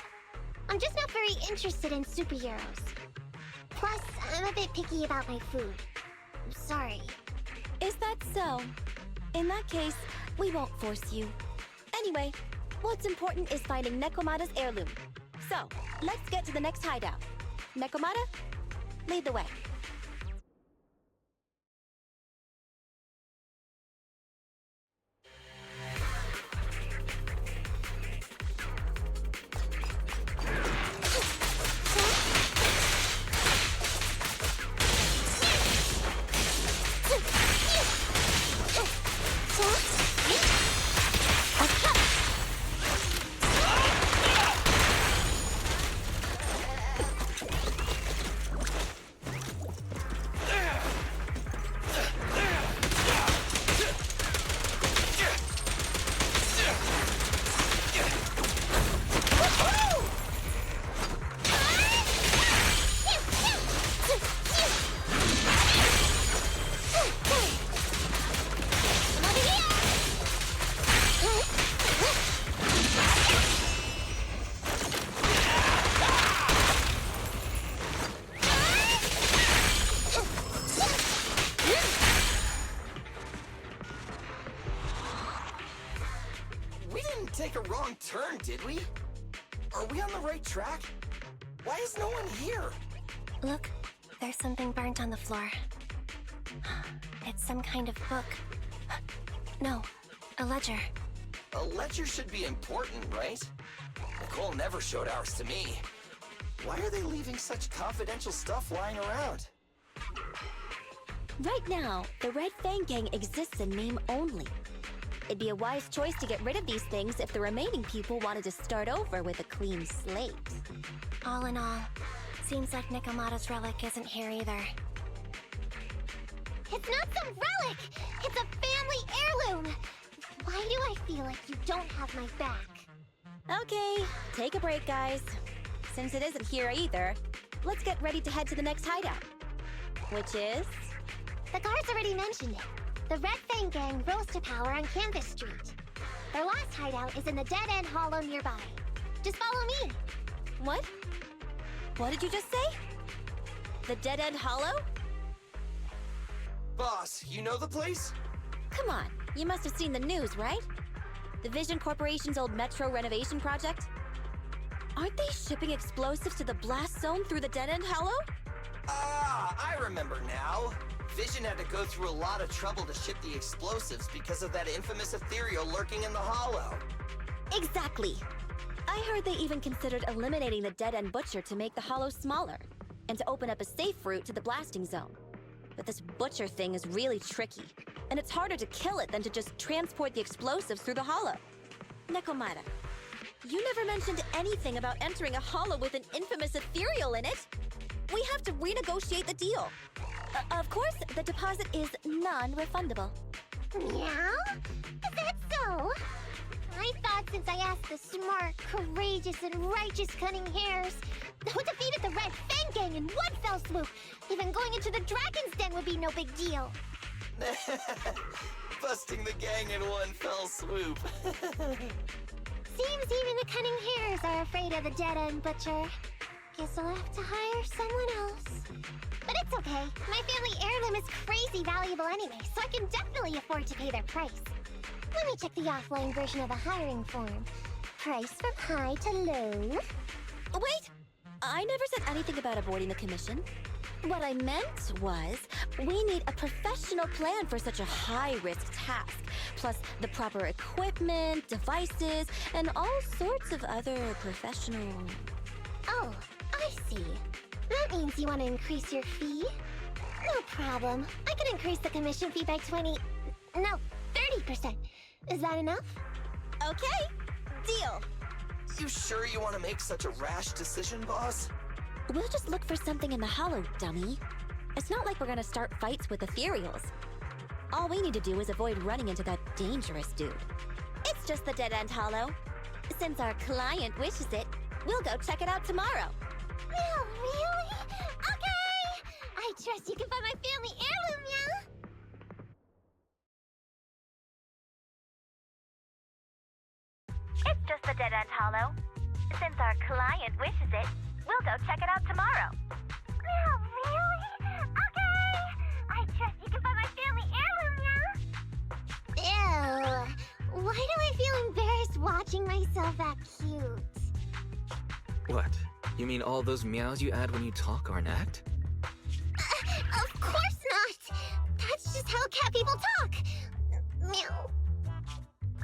I'm just not very interested in superheroes. Plus, I'm a bit picky about my food. I'm sorry. Is that so? In that case, we won't force you. Anyway, what's important is finding Nekomata's heirloom. So, let's get to the next hideout. Nekomata, lead the way. Take a wrong turn, did we? Are we on the right track? Why is no one here? Look, there's something burnt on the floor. It's some kind of book. No, a ledger. A ledger should be important, right? Nicole never showed ours to me. Why are they leaving such confidential stuff lying around? Right now, the Red Fang Gang exists in name only. It'd be a wise choice to get rid of these things if the remaining people wanted to start over with a clean slate. All in all, seems like Nikomata's relic isn't here either. It's not some relic! It's a family heirloom! Why do I feel like you don't have my back? Okay, take a break, guys. Since it isn't here either, let's get ready to head to the next hideout. Which is? The guards already mentioned it. The Red Fang Gang rose to power on Canvas Street. Their last hideout is in the Dead End Hollow nearby. Just follow me. What? What did you just say? The Dead End Hollow? Boss, you know the place? Come on, you must have seen the news, right? The Vision Corporation's old metro renovation project? Aren't they shipping explosives to the blast zone through the Dead End Hollow? Ah, I remember now. Vision had to go through a lot of trouble to ship the explosives because of that infamous ethereal lurking in the hollow. Exactly. I heard they even considered eliminating the Dead End Butcher to make the hollow smaller, and to open up a safe route to the blasting zone. But this Butcher thing is really tricky, and it's harder to kill it than to just transport the explosives through the hollow. Nekomata, you never mentioned anything about entering a hollow with an infamous ethereal in it. We have to renegotiate the deal. Of course, the deposit is non-refundable. Meow? Is that so? I thought since I asked the smart, courageous, and righteous Cunning Hares who defeated the Red Fang Gang in one fell swoop, even going into the Dragon's Den would be no big deal. Busting the gang in one fell swoop. Seems even the Cunning Hares are afraid of the Dead End Butcher. Guess I'll have to hire someone else. But it's okay. My family heirloom is crazy valuable anyway, so I can definitely afford to pay their price. Let me check the offline version of the hiring form. Price from high to low. Wait! I never said anything about avoiding the commission. What I meant was, we need a professional plan for such a high-risk task, plus the proper equipment, devices, and all sorts of other professional... Oh, I see. That means you want to increase your fee? No problem. I can increase the commission fee by 30%. Is that enough? Okay, deal. You sure you want to make such a rash decision, boss? We'll just look for something in the hollow, dummy. It's not like we're gonna start fights with ethereals. All we need to do is avoid running into that dangerous dude. It's just the Dead End Hollow. Since our client wishes it, we'll go check it out tomorrow. Oh, really? Okay! I trust you can find my family heirloom, yeah? It's just the Dead End Hollow. Since our client wishes it, we'll go check it out tomorrow. Oh, really? Okay! I trust you can find my family heirloom, yeah? Ew. Why do I feel embarrassed watching myself act cute? What? You mean all those meows you add when you talk are an act? Of course not! That's just how cat people talk! Meow.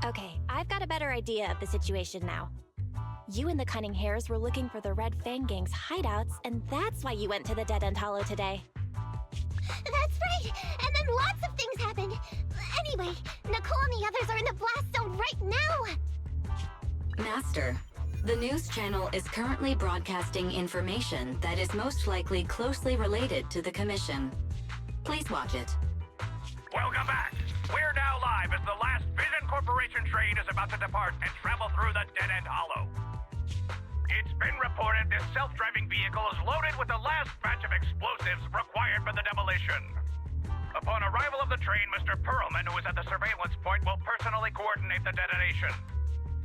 Okay, I've got a better idea of the situation now. You and the Cunning Hares were looking for the Red Fang Gang's hideouts, and that's why you went to the Dead End Hollow today. That's right! And then lots of things happened! Anyway, Nicole and the others are in the blast zone right now! Master, the news channel is currently broadcasting information that is most likely closely related to the Commission. Please watch it. Welcome back. We're now live as the last Vision Corporation train is about to depart and travel through the Dead End Hollow. It's been reported this self-driving vehicle is loaded with the last batch of explosives required for the demolition. Upon arrival of the train, Mr. Perlman, who is at the surveillance point, will personally coordinate the detonation.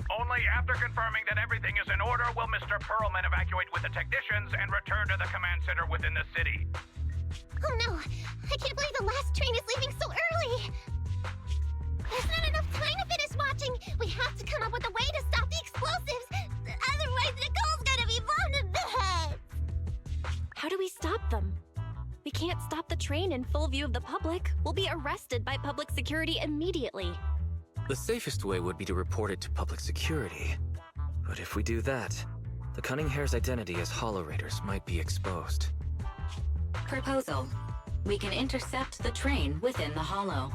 Only after confirming that everything is in order will Mr. Perlman evacuate with the technicians and return to the command center within the city. Oh no! I can't believe the last train is leaving so early! There's not enough time to finish watching! We have to come up with a way to stop the explosives! Otherwise, Nicole's gonna be blown to bits! How do we stop them? We can't stop the train in full view of the public. We'll be arrested by public security immediately. The safest way would be to report it to public security. But if we do that, the Cunning Hare's identity as Hollow Raiders might be exposed. Proposal. We can intercept the train within the Hollow.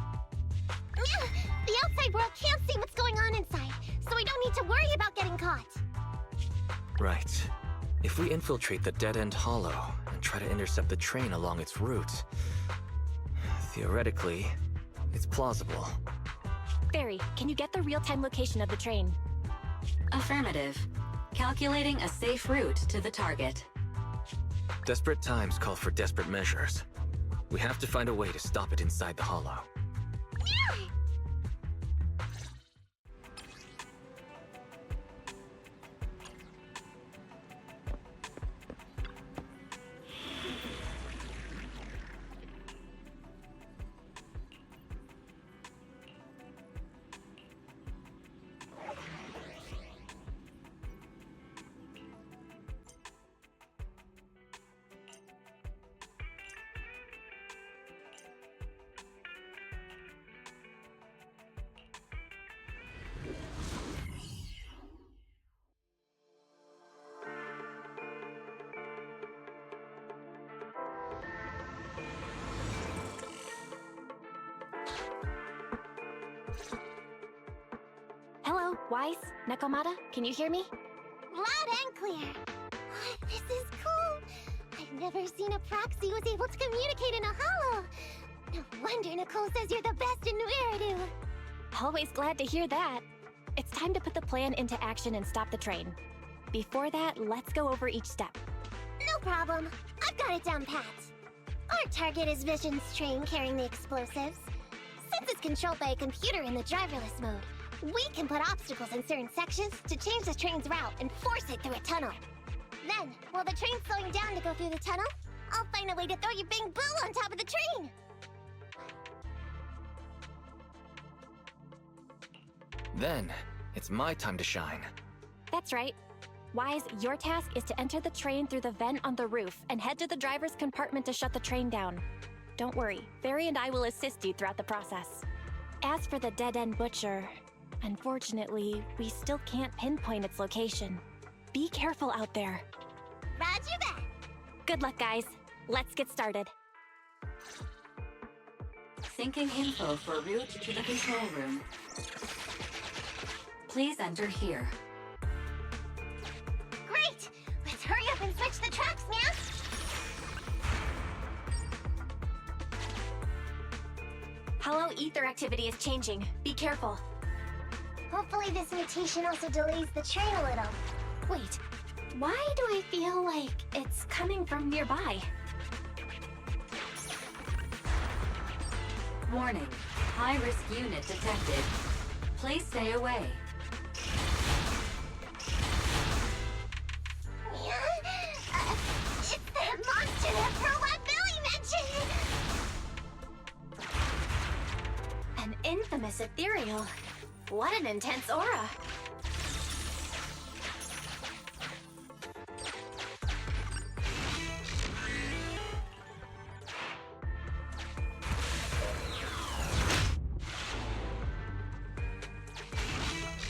The outside world can't see what's going on inside, so we don't need to worry about getting caught. Right. If we infiltrate the dead-end Hollow and try to intercept the train along its route, theoretically, it's plausible. Barry, can you get the real-time location of the train? Affirmative. Calculating a safe route to the target. Desperate times call for desperate measures. We have to find a way to stop it inside the Hollow. Hello, Wise, Nekomata, can you hear me? Loud and clear. This is cool. I've never seen a proxy was able to communicate in a hollow. No wonder Nicole says you're the best in Nueridu. Always glad to hear that. It's time to put the plan into action and stop the train. Before that, let's go over each step. No problem. I've got it down pat. Our target is Vision's train carrying the explosives. Since it's controlled by a computer in the driverless mode, we can put obstacles in certain sections to change the train's route and force it through a tunnel. Then, while the train's slowing down to go through the tunnel, I'll find a way to throw your Bing Boo on top of the train! Then, it's my time to shine. That's right. Wise, your task is to enter the train through the vent on the roof and head to the driver's compartment to shut the train down. Don't worry, Barry and I will assist you throughout the process. As for the dead-end butcher, unfortunately, we still can't pinpoint its location. Be careful out there. Roger that! Good luck, guys. Let's get started. Syncing info for route to the control room. Please enter here. Great! Let's hurry up and switch the tracks, man! Hollow ether activity is changing. Be careful. Hopefully this mutation also delays the train a little. Wait, why do I feel like it's coming from nearby? Warning. High-risk unit detected. Please stay away. It's that monster that Robot Billy mentioned! An infamous ethereal. What an intense aura.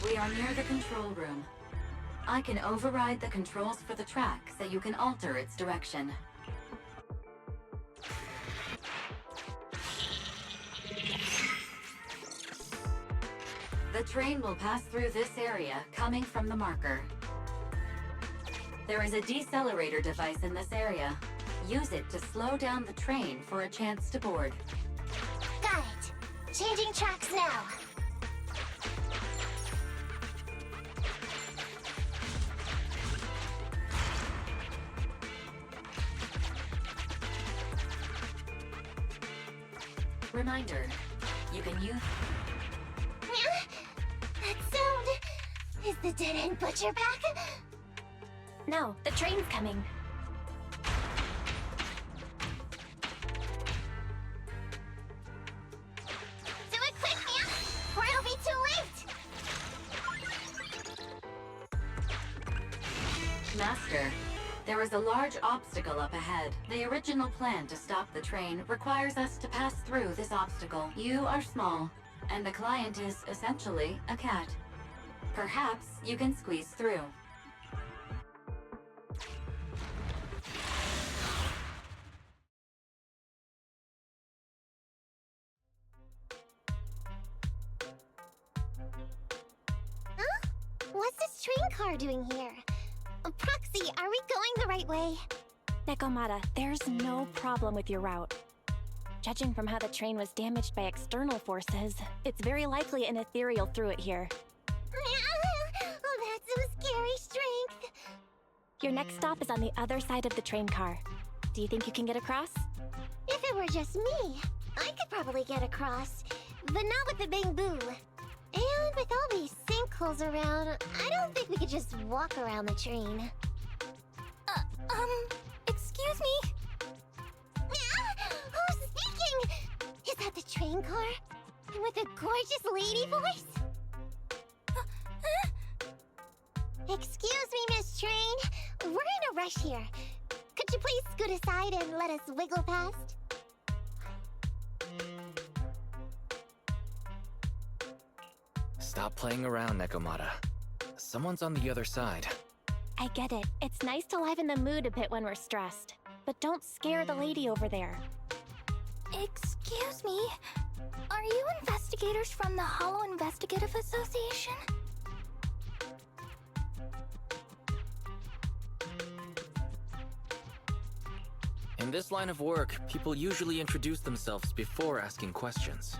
We are near the control room. I can override the controls for the track so you can alter its direction. The train will pass through this area, coming from the marker. There is a decelerator device in this area. Use it to slow down the train for a chance to board. Got it. Changing tracks now. Reminder, you can use... That sound... Is the dead-end butcher back? No, the train's coming. Do it quick, man! Or it'll be too late! Master, there is a large obstacle up ahead. The original plan to stop the train requires us to pass through this obstacle. You are small, and the client is essentially a cat. Perhaps you can squeeze through. Huh? What's this train car doing here? Proxy, are we going the right way? Nekomata, there's no problem with your route. Judging from how the train was damaged by external forces, it's very likely an ethereal threw it here. Oh, that's some scary strength. Your next stop is on the other side of the train car. Do you think you can get across? If it were just me, I could probably get across, but not with the bamboo. And with all these sinkholes around, I don't think we could just walk around the train. Excuse me? Who's speaking? Is that the train car? And with a gorgeous lady voice? Excuse me, Miss Train. We're in a rush here. Could you please scoot aside and let us wiggle past? Stop playing around, Nekomata. Someone's on the other side. I get it. It's nice to liven the mood a bit when we're stressed. But don't scare the lady over there. Excuse me? Are you investigators from the Hollow Investigative Association? In this line of work, people usually introduce themselves before asking questions.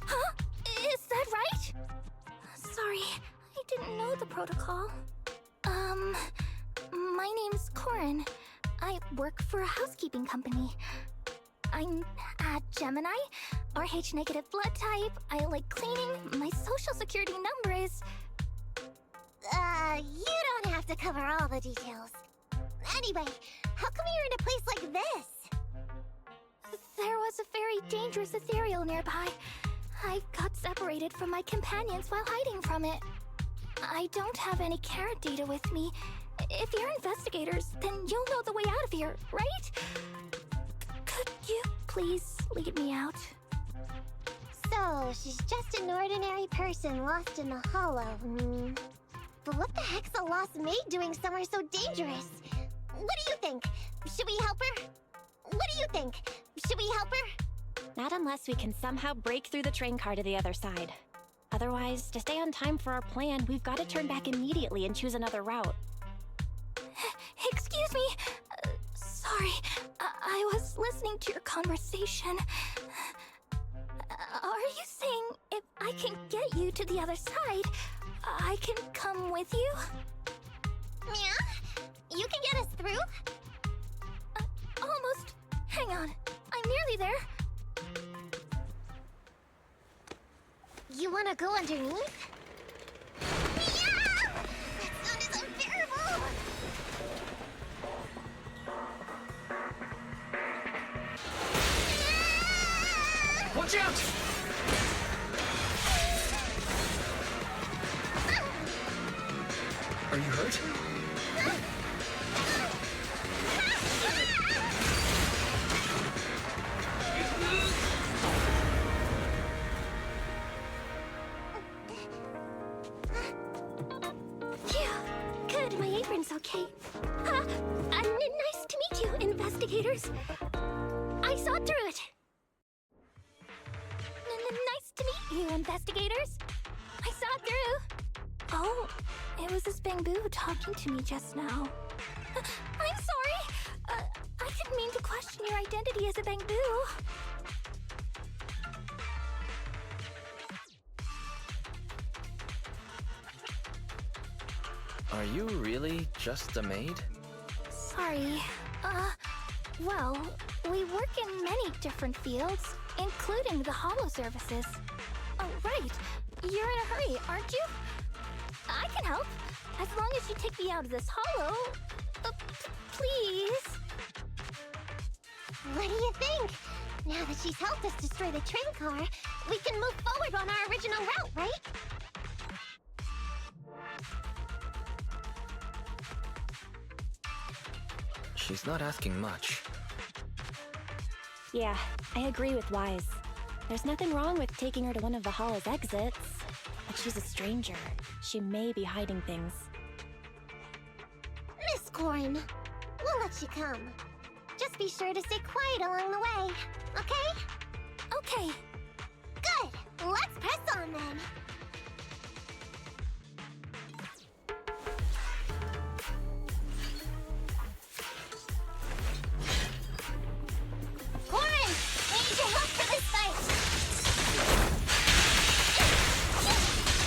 Huh? Is that right? Sorry, I didn't know the protocol. My name's Corin. I work for a housekeeping company. I'm a Gemini, RH negative blood type, I like cleaning, my social security number is... You don't have to cover all the details. Anyway, how come you're in a place like this? There was a very dangerous ethereal nearby. I got separated from my companions while hiding from it. I don't have any carrot data with me. If you're investigators, then you'll know the way out of here, right? Could you please lead me out? So, she's just an ordinary person lost in the Hollow. But what the heck's a lost maid doing somewhere so dangerous? What do you think? Should we help her? What do you think? Should we help her? Not unless we can somehow break through the train car to the other side. Otherwise, to stay on time for our plan, we've got to turn back immediately and choose another route. Excuse me. Sorry, I was listening to your conversation. Are you saying if I can get you to the other side, I can come with you? Yeah? You can get us through? Almost. Hang on, I'm nearly there. You wanna go underneath? Yeah! That sound is unbearable! Watch out! Are you hurt? Good, my apron's okay. Nice to meet you, investigators. I saw through it. Nice to meet you, investigators. I saw through. Oh, it was this bamboo talking to me just now. I'm sorry. I didn't mean to question your identity as a bamboo. Are you really just a maid? Sorry. Well, we work in many different fields, including the Hollow services. Oh, right. You're in a hurry, aren't you? I can help, as long as you take me out of this Hollow. Please. What do you think? Now that she's helped us destroy the train car, we can move forward on our original route, right? She's not asking much. Yeah, I agree with Wise. There's nothing wrong with taking her to one of the hall's exits. But she's a stranger. She may be hiding things. Miss Corin, we'll let you come. Just be sure to stay quiet along the way, okay? Okay. Good! Let's press on then! Corin! We need your help for this fight!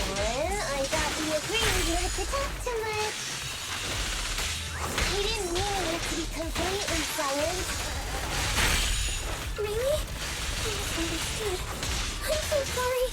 Corin, I thought we agreed not to talk too much. We didn't mean it to be completely silent. Really? I misunderstood. I'm so sorry.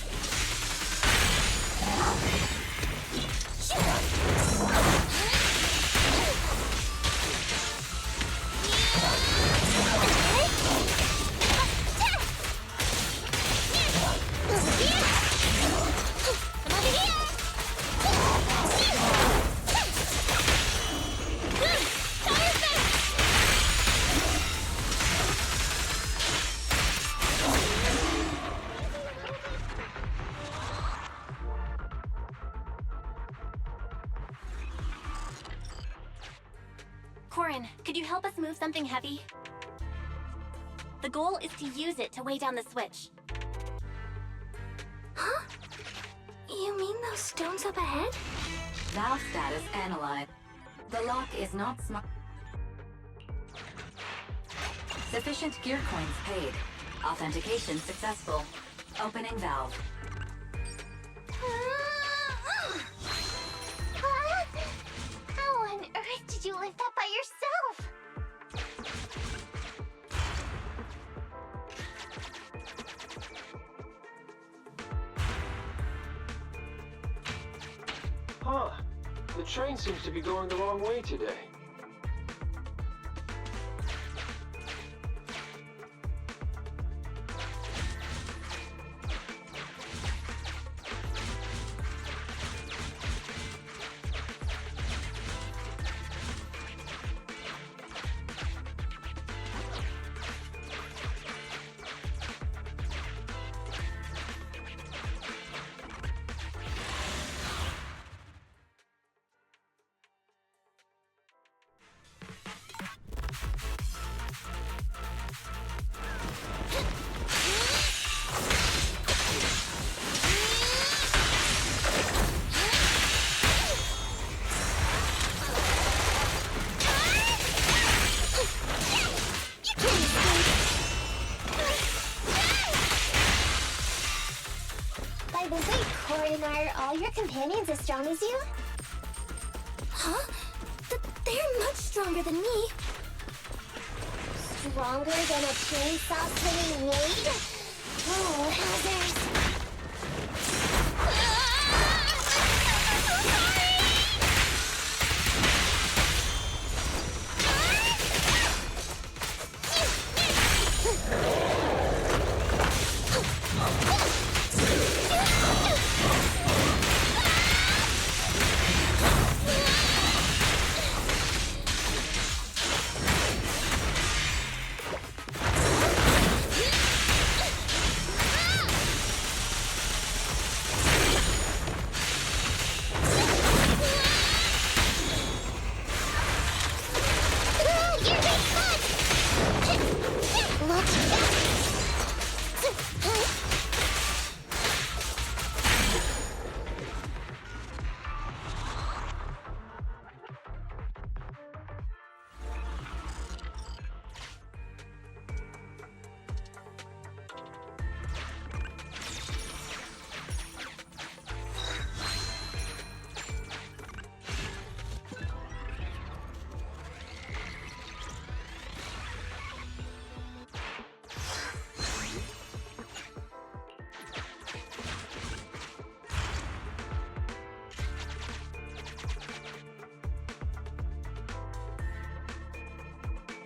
Corin, could you help us move something heavy? The goal is to use it to weigh down the switch. Huh? You mean those stones up ahead? Valve status analyzed. The lock is not smart. Sufficient gear coins paid. Authentication successful. Opening valve. How on earth did you lift that by yourself? Huh. The train seems to be going the wrong way today. By the way, Corin, are all your companions as strong as you? Huh? They're much stronger than me. Stronger than a chainsaw swinging Wade? Oh, Hazards!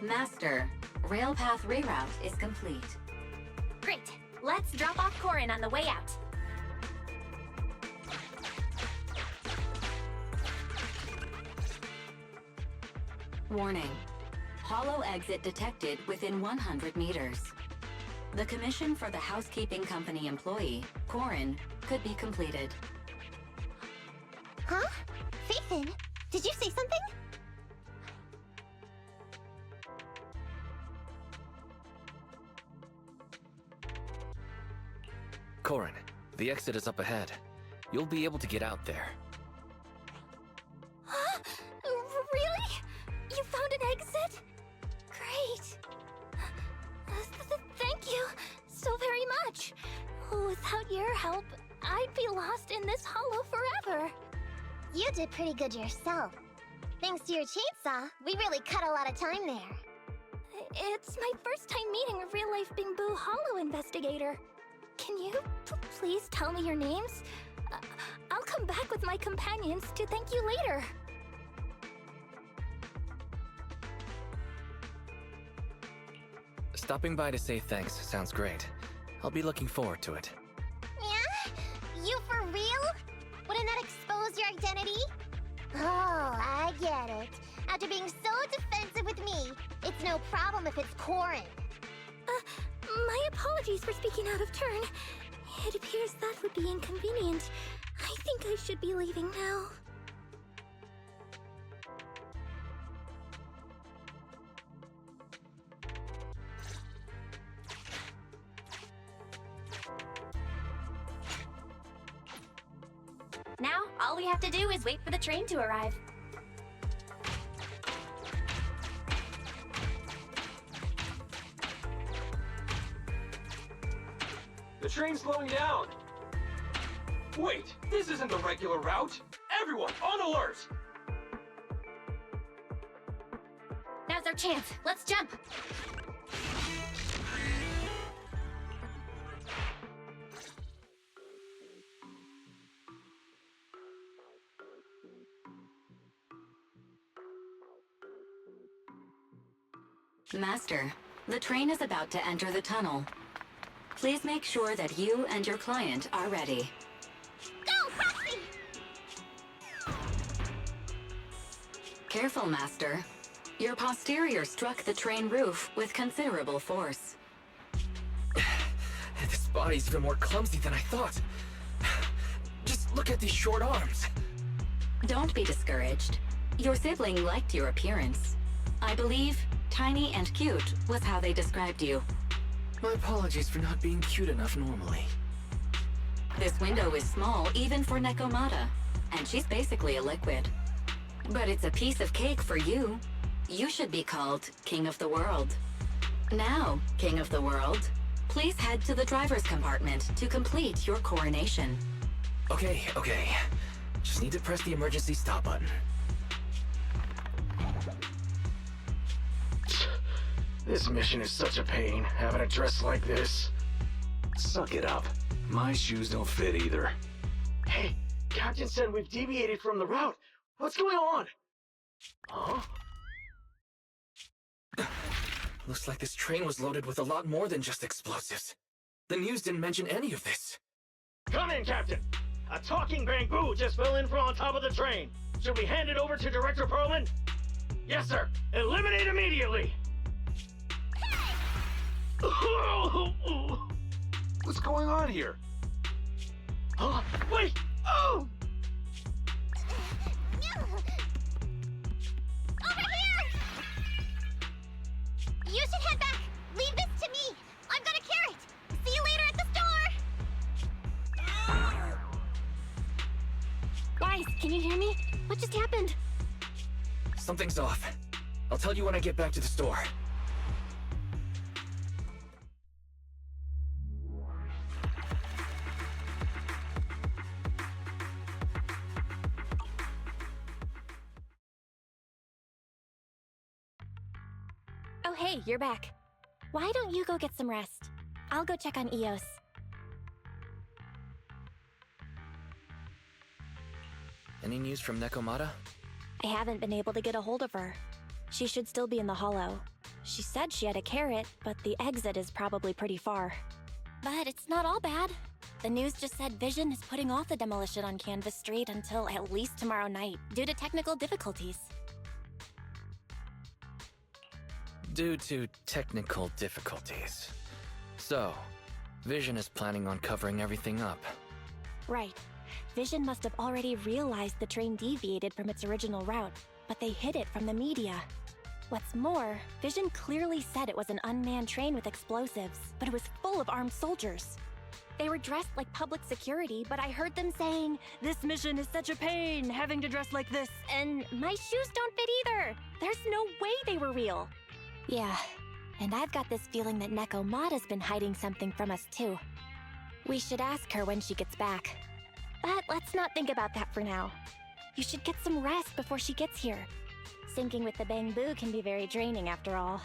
Master, rail path reroute is complete. Great. Let's drop off Corin on the way out. Warning. Hollow exit detected within 100 meters. The commission for the housekeeping company employee, Corin, could be completed. Huh? Faithin, did you say something? Corin, the exit is up ahead. You'll be able to get out there. Huh? Really? You found an exit? Great. Thank you so very much. Without your help, I'd be lost in this hollow forever. You did pretty good yourself. Thanks to your chainsaw, we really cut a lot of time there. It's my first time meeting a real-life Bing-Boo Hollow investigator. Can you please tell me your names? I'll come back with my companions to thank you later. Stopping by to say thanks sounds great. I'll be looking forward to it. Yeah? You for real? Wouldn't that expose your identity? Oh, I get it. After being so defensive with me, it's no problem if it's Corin. My apologies for speaking out of turn. It appears that would be inconvenient. I think I should be leaving now. Now, all we have to do is wait for the train to arrive. The train's slowing down. Wait, this isn't the regular route. Everyone, on alert! Now's our chance. Let's jump. Master, the train is about to enter the tunnel. Please make sure that you and your client are ready. Go, Roxy! Careful, Master. Your posterior struck the train roof with considerable force. This body's even more clumsy than I thought. Just look at these short arms. Don't be discouraged. Your sibling liked your appearance. I believe tiny and cute was how they described you. My apologies for not being cute enough normally. This window is small even for Nekomata, and she's basically a liquid. But it's a piece of cake for you. You should be called King of the World. Now, King of the World, please head to the driver's compartment to complete your coronation. Okay. Just need to press the emergency stop button. This mission is such a pain, having a dress like this. Suck it up. My shoes don't fit either. Hey, Captain said we've deviated from the route. What's going on? Huh? Looks like this train was loaded with a lot more than just explosives. The news didn't mention any of this. Come in, Captain! A talking bamboo just fell in from on top of the train. Should we hand it over to Director Perlman? Yes, sir. Eliminate immediately! What's going on here? Huh? Wait! Oh! Over here! You should head back. Leave this to me. I've got a carrot. See you later at the store. Guys, can you hear me? What just happened? Something's off. I'll tell you when I get back to the store. Oh hey, you're back. Why don't you go get some rest? I'll go check on Eos. Any news from Nekomata? I haven't been able to get a hold of her. She should still be in the hollow. She said she had a carrot, but the exit is probably pretty far. But it's not all bad. The news just said Vision is putting off the demolition on Canvas Street until at least tomorrow night, due to technical difficulties. Due to technical difficulties. So, Vision is planning on covering everything up. Right. Vision must have already realized the train deviated from its original route, but they hid it from the media. What's more, Vision clearly said it was an unmanned train with explosives, but it was full of armed soldiers. They were dressed like public security, but I heard them saying, "This mission is such a pain, having to dress like this," and my shoes don't fit either. There's no way they were real. Yeah, and I've got this feeling that Nekomata's been hiding something from us too. We should ask her when she gets back. But let's not think about that for now. You should get some rest before she gets here. Syncing with the Bangbu can be very draining after all.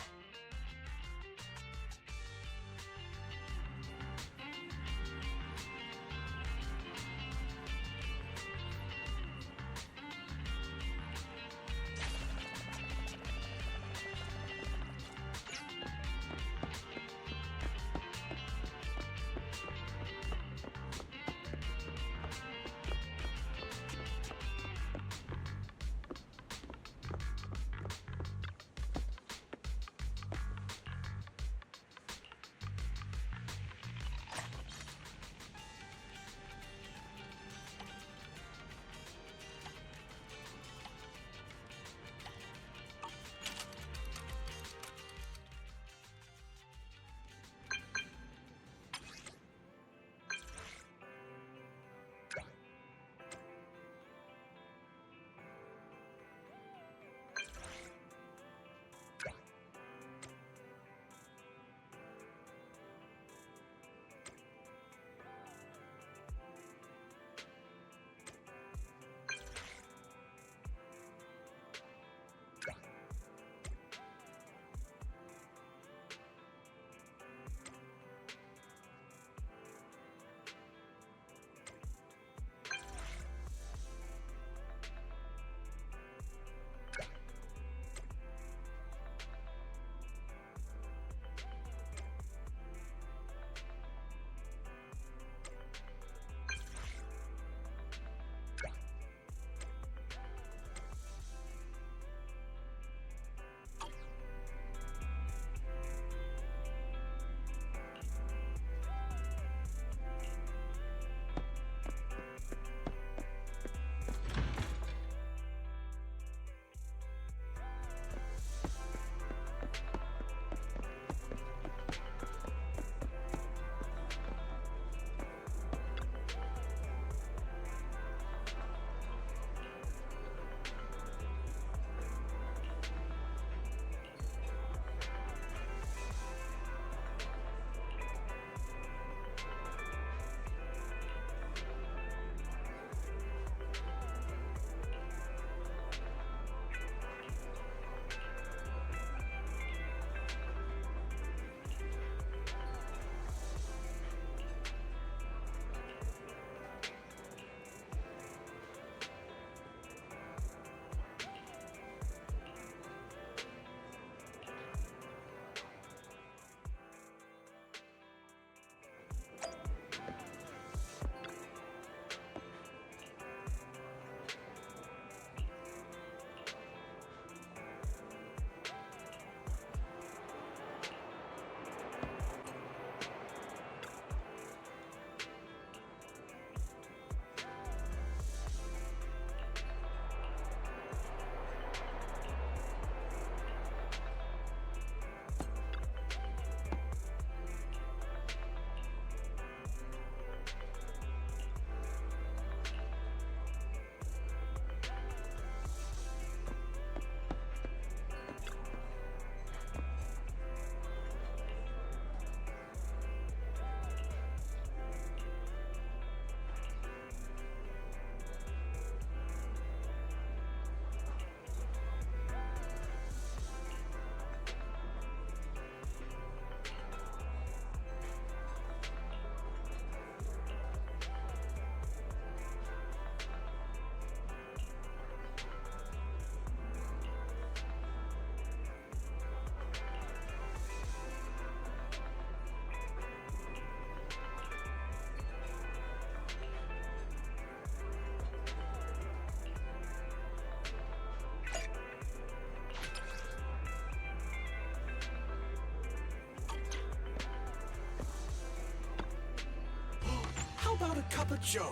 cup of joe.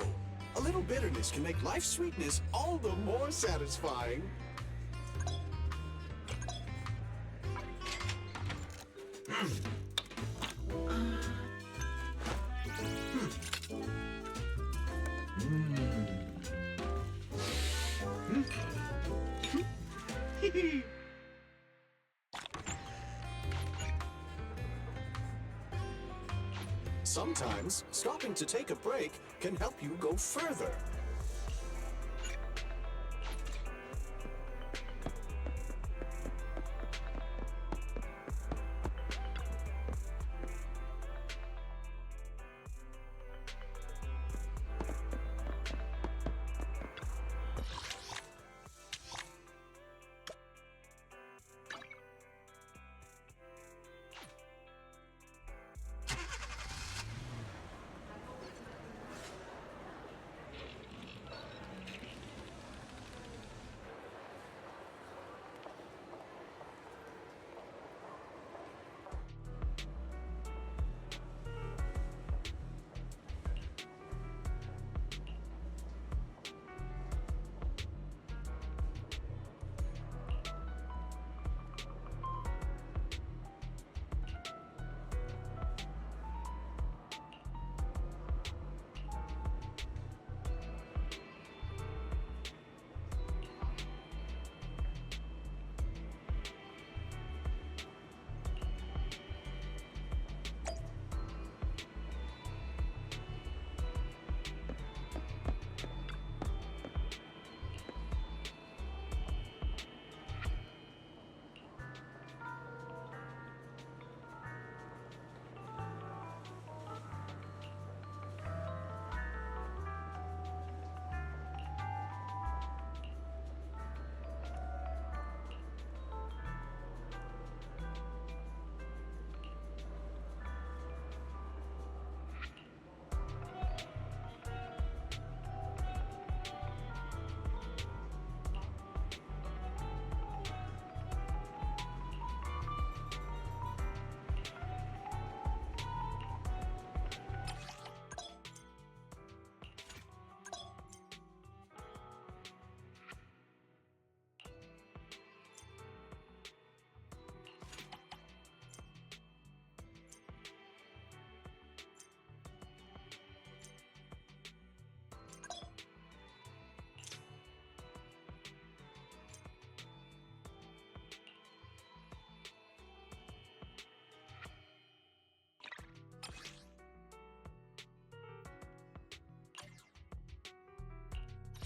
A little bitterness can make life's sweetness all the more satisfying. Sometimes, stopping to take a break can help you go further.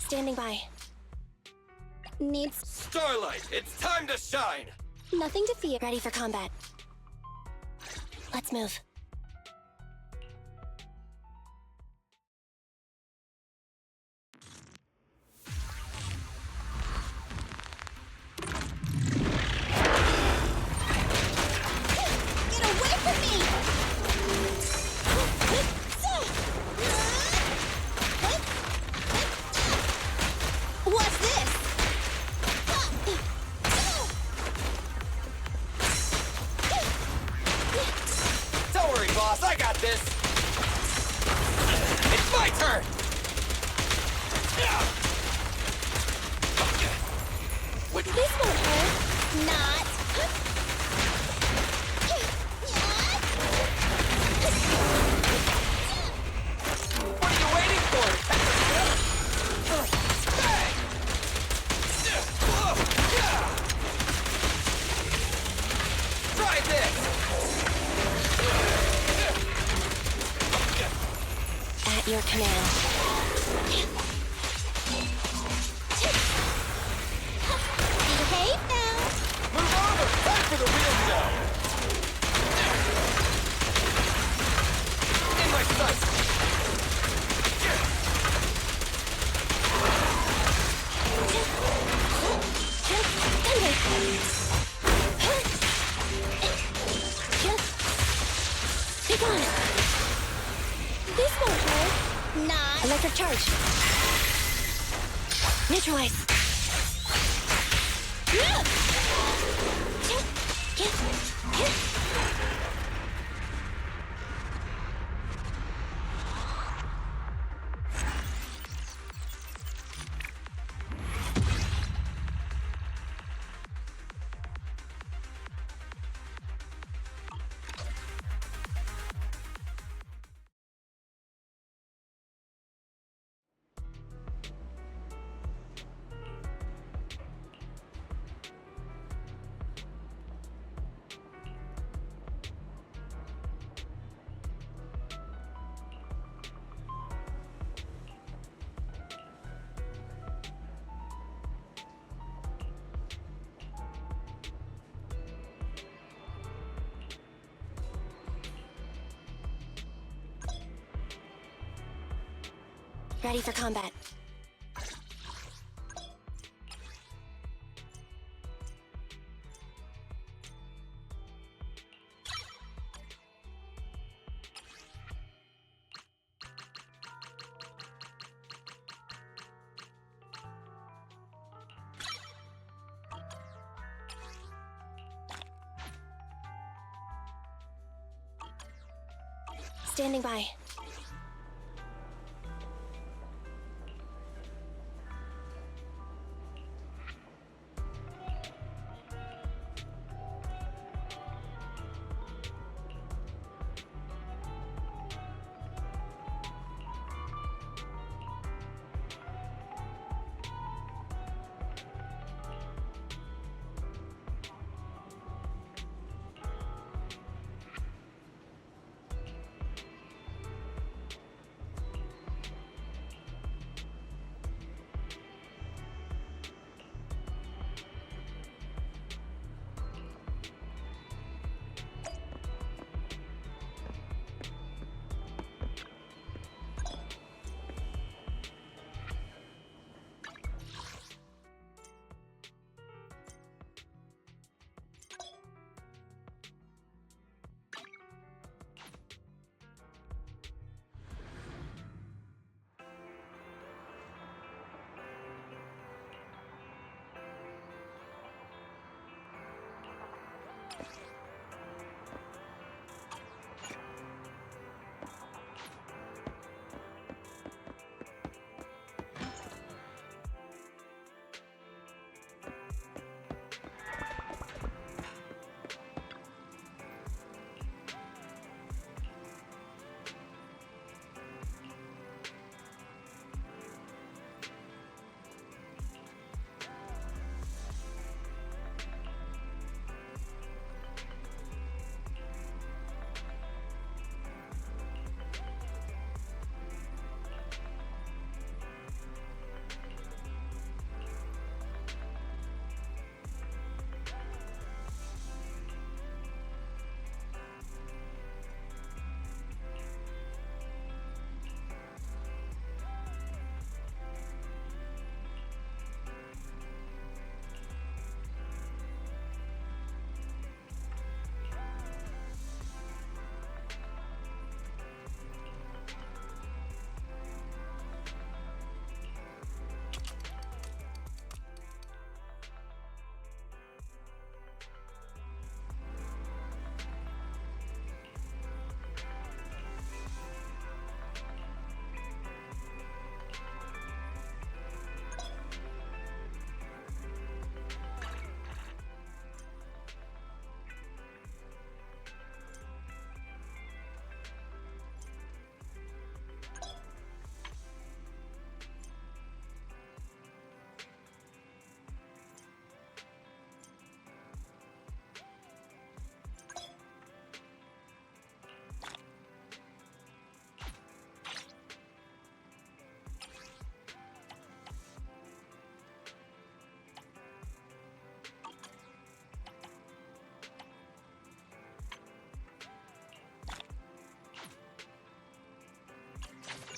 Standing by. Needs Starlight, it's time to shine! nothing to fear. Ready for combat. Let's move. Get away from me! What's this? Don't worry, boss, I got this! It's my turn! This won't hurt. Not. What are you waiting for? Try this! At your command. Behave now. Move over! Time for the real show! In my sights! Be gone! This won't hurt. Not. Electric charge. Neutralize. Ready for combat. Standing by.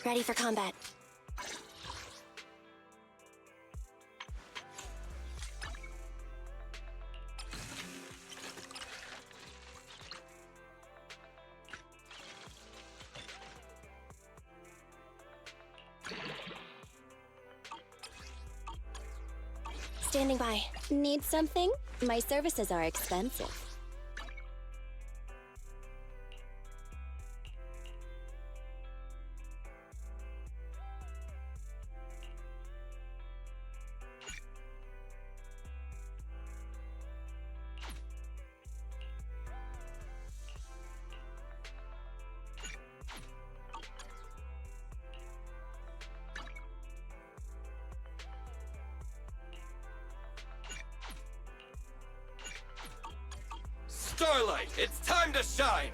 Ready for combat. Standing by. Need something? My services are expensive. Starlight, it's time to shine!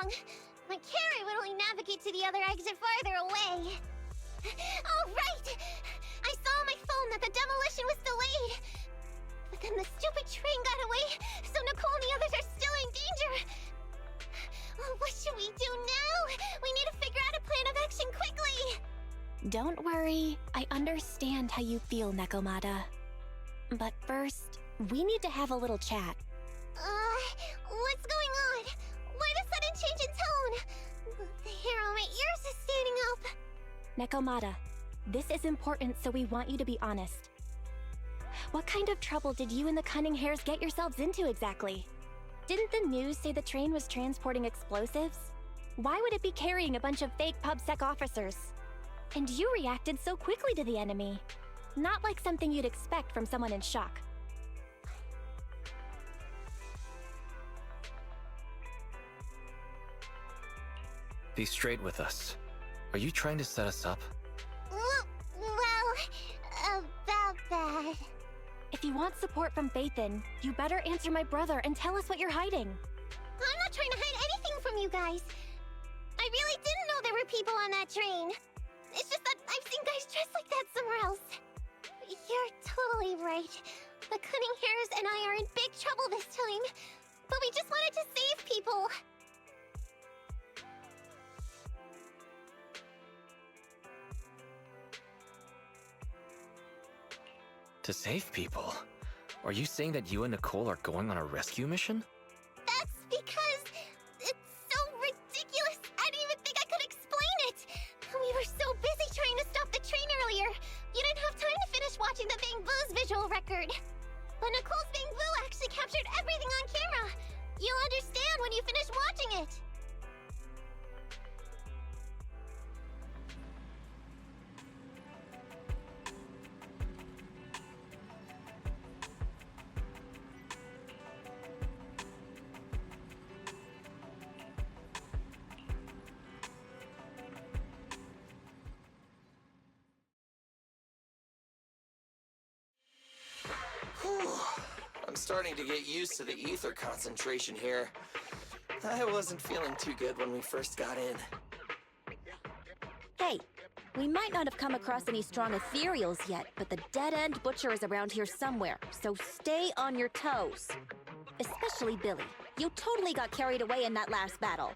wrong. My carrot would only navigate to the other exit farther away. Oh, right! I saw on my phone that the demolition was delayed. But then the stupid train got away, so Nicole and the others are still in danger. Oh, what should we do now? We need to figure out a plan of action quickly. Don't worry, I understand how you feel, Nekomata. But first, we need to have a little chat. What's going on? Why the sudden change in tone? The hair on my ears is standing up. Nekomata, this is important, so we want you to be honest. What kind of trouble did you and the Cunning Hares get yourselves into exactly? Didn't the news say the train was transporting explosives? Why would it be carrying a bunch of fake PubSec officers? And you reacted so quickly to the enemy. Not like something you'd expect from someone in shock. Be straight with us. Are you trying to set us up? Well, about that. If you want support from Phaethon, you better answer my brother and tell us what you're hiding. I'm not trying to hide anything from you guys. I really didn't know there were people on that train. It's just that I've seen guys dressed like that somewhere else. You're totally right. The Cunning Hares and I are in big trouble this time. But we just wanted to save people. To save people? Are you saying that you and Nicole are going on a rescue mission? That's because it's so ridiculous. I didn't even think I could explain it. We were so busy trying to stop the train earlier. You didn't have time to finish watching the Bang Boo's visual record. But Nicole's Bang Boo actually captured everything on camera. You'll understand when you finish watching it. I'm starting to get used to the ether concentration here. I wasn't feeling too good when we first got in. Hey, we might not have come across any strong ethereals yet, but the dead-end butcher is around here somewhere, so stay on your toes. Especially Billy. You totally got carried away in that last battle.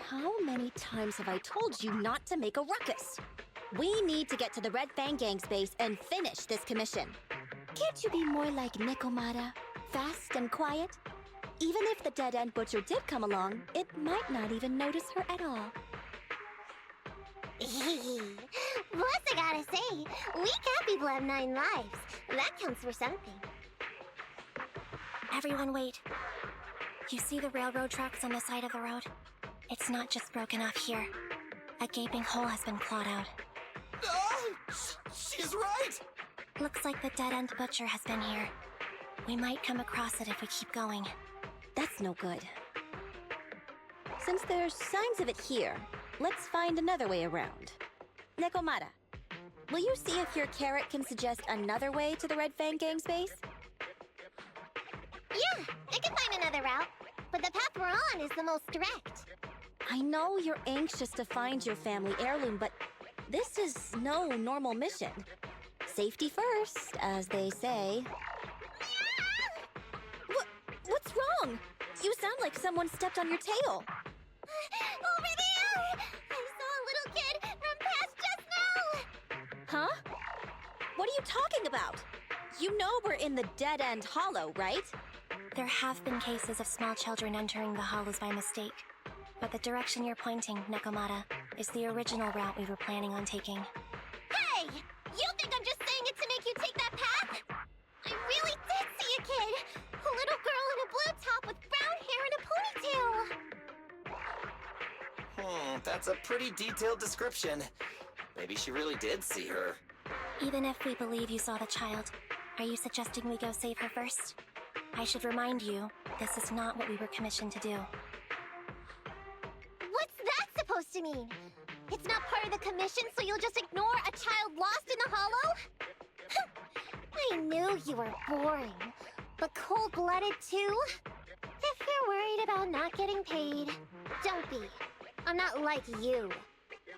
How many times have I told you not to make a ruckus? We need to get to the Red Fang Gang's base and finish this commission. Can't you be more like Nekomata? Fast and quiet? Even if the dead-end butcher did come along, it might not even notice her at all. Plus, I gotta say, we cat people have 9 lives. That counts for something. Everyone wait. You see the railroad tracks on the side of the road? It's not just broken off here. A gaping hole has been clawed out. Oh, she's right! Looks like the dead-end butcher has been here. We might come across it if we keep going. That's no good. Since there's signs of it here, let's find another way around. Nekomata, will you see if your carrot can suggest another way to the Red Fang Gang's base? Yeah, I can find another route, but the path we're on is the most direct. I know you're anxious to find your family heirloom, but this is no normal mission. Safety first, as they say. What's wrong? You sound like someone stepped on your tail. Over there! I saw a little kid run past just now! Huh? What are you talking about? You know we're in the dead-end hollow, right? There have been cases of small children entering the hollows by mistake. But the direction you're pointing, Nekomata, is the original route we were planning on taking. Hey! You think I'm just saying it to make you take that path? I really did see a kid! A little girl in a blue top with brown hair and a ponytail! That's a pretty detailed description. Maybe she really did see her. Even if we believe you saw the child, are you suggesting we go save her first? I should remind you, this is not what we were commissioned to do. What's that supposed to mean? It's not part of the commission, so you'll just ignore a child lost in the hollow? I knew you were boring, but cold-blooded too? If you're worried about not getting paid, Don't be. I'm not like you.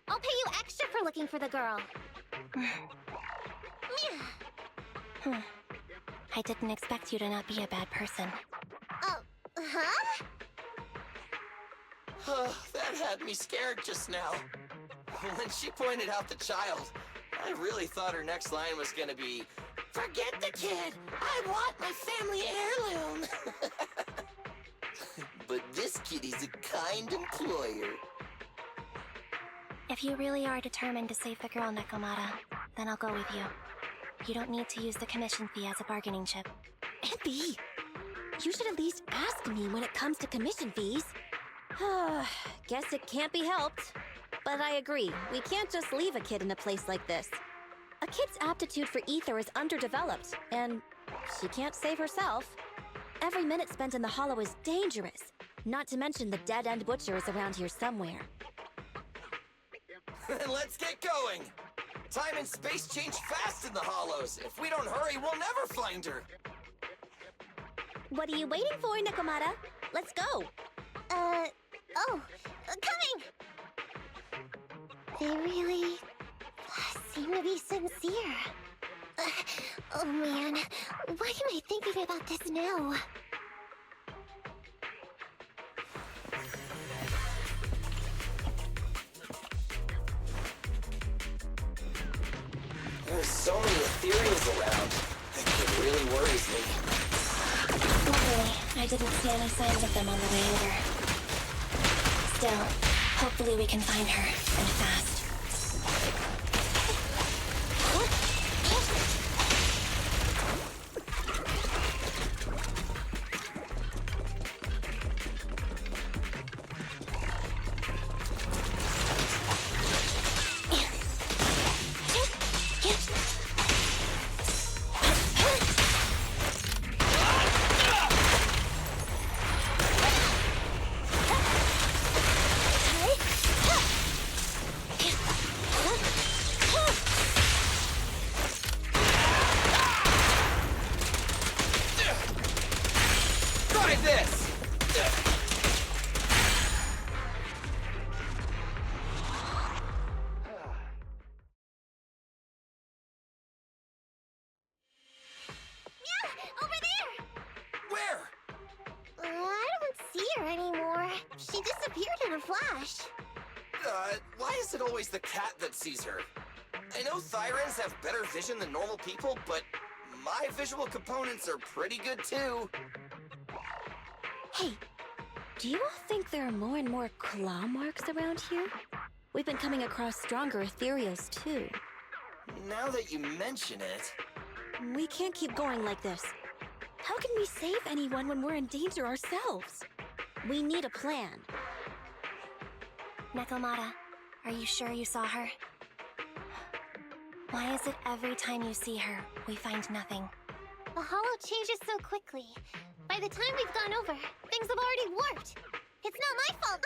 I'll pay you extra for looking for the girl. I didn't expect you to not be a bad person. Oh, huh? That had me scared just now. When she pointed out the child, I really thought her next line was gonna be, "Forget the kid! I want my family heirloom!" But this kitty's a kind employer. If you really are determined to save the girl, Nekomata, then I'll go with you. You don't need to use the commission fee as a bargaining chip. Abby, you should at least ask me when it comes to commission fees. Guess it can't be helped. But I agree, we can't just leave a kid in a place like this. A kid's aptitude for ether is underdeveloped, and she can't save herself. Every minute spent in the hollow is dangerous, not to mention the dead-end butcher is around here somewhere. Then let's get going! Time and space change fast in the hollows. If we don't hurry, we'll never find her. What are you waiting for, Nekomata? Let's go! Coming! They really seem to be sincere. Oh man, why am I thinking about this now? There's so many ethereals around. It really worries me. Luckily, I didn't see any signs of them on the way over. Still, hopefully we can find her, and fast. Why is it always the cat that sees her? I know Thyrans have better vision than normal people, but my visual components are pretty good too. Hey, do you all think there are more and more claw marks around here? We've been coming across stronger ethereals too. Now that you mention it... We can't keep going like this. How can we save anyone when we're in danger ourselves? We need a plan. Nekomata, are you sure you saw her? Why is it every time you see her, we find nothing? The hollow changes so quickly. By the time we've gone over, things have already warped. It's not my fault.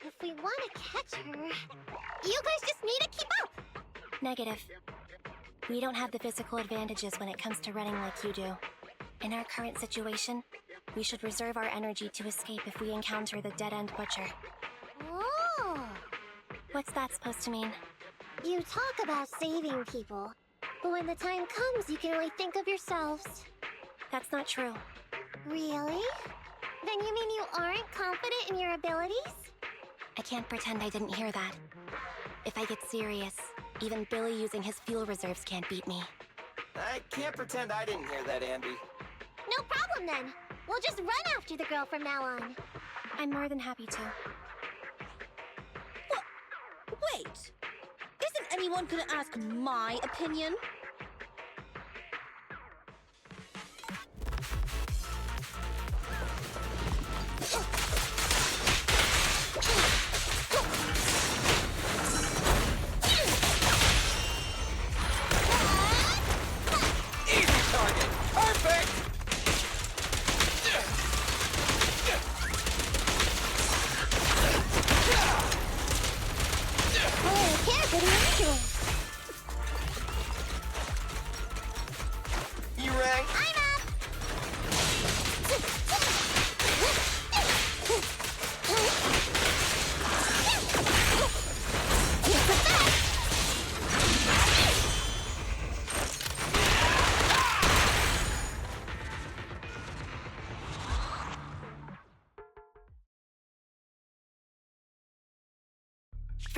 If we want to catch her, you guys just need to keep up. Negative. We don't have the physical advantages when it comes to running like you do. In our current situation, we should reserve our energy to escape if we encounter the dead-end butcher. Oh! What's that supposed to mean? You talk about saving people, but when the time comes, you can only think of yourselves. That's not true. Really? Then you mean you aren't confident in your abilities? I can't pretend I didn't hear that. If I get serious, even Billy using his fuel reserves can't beat me. I can't pretend I didn't hear that, Andy. No problem then. We'll just run after the girl from now on. I'm more than happy to. Wait! Isn't anyone gonna ask my opinion?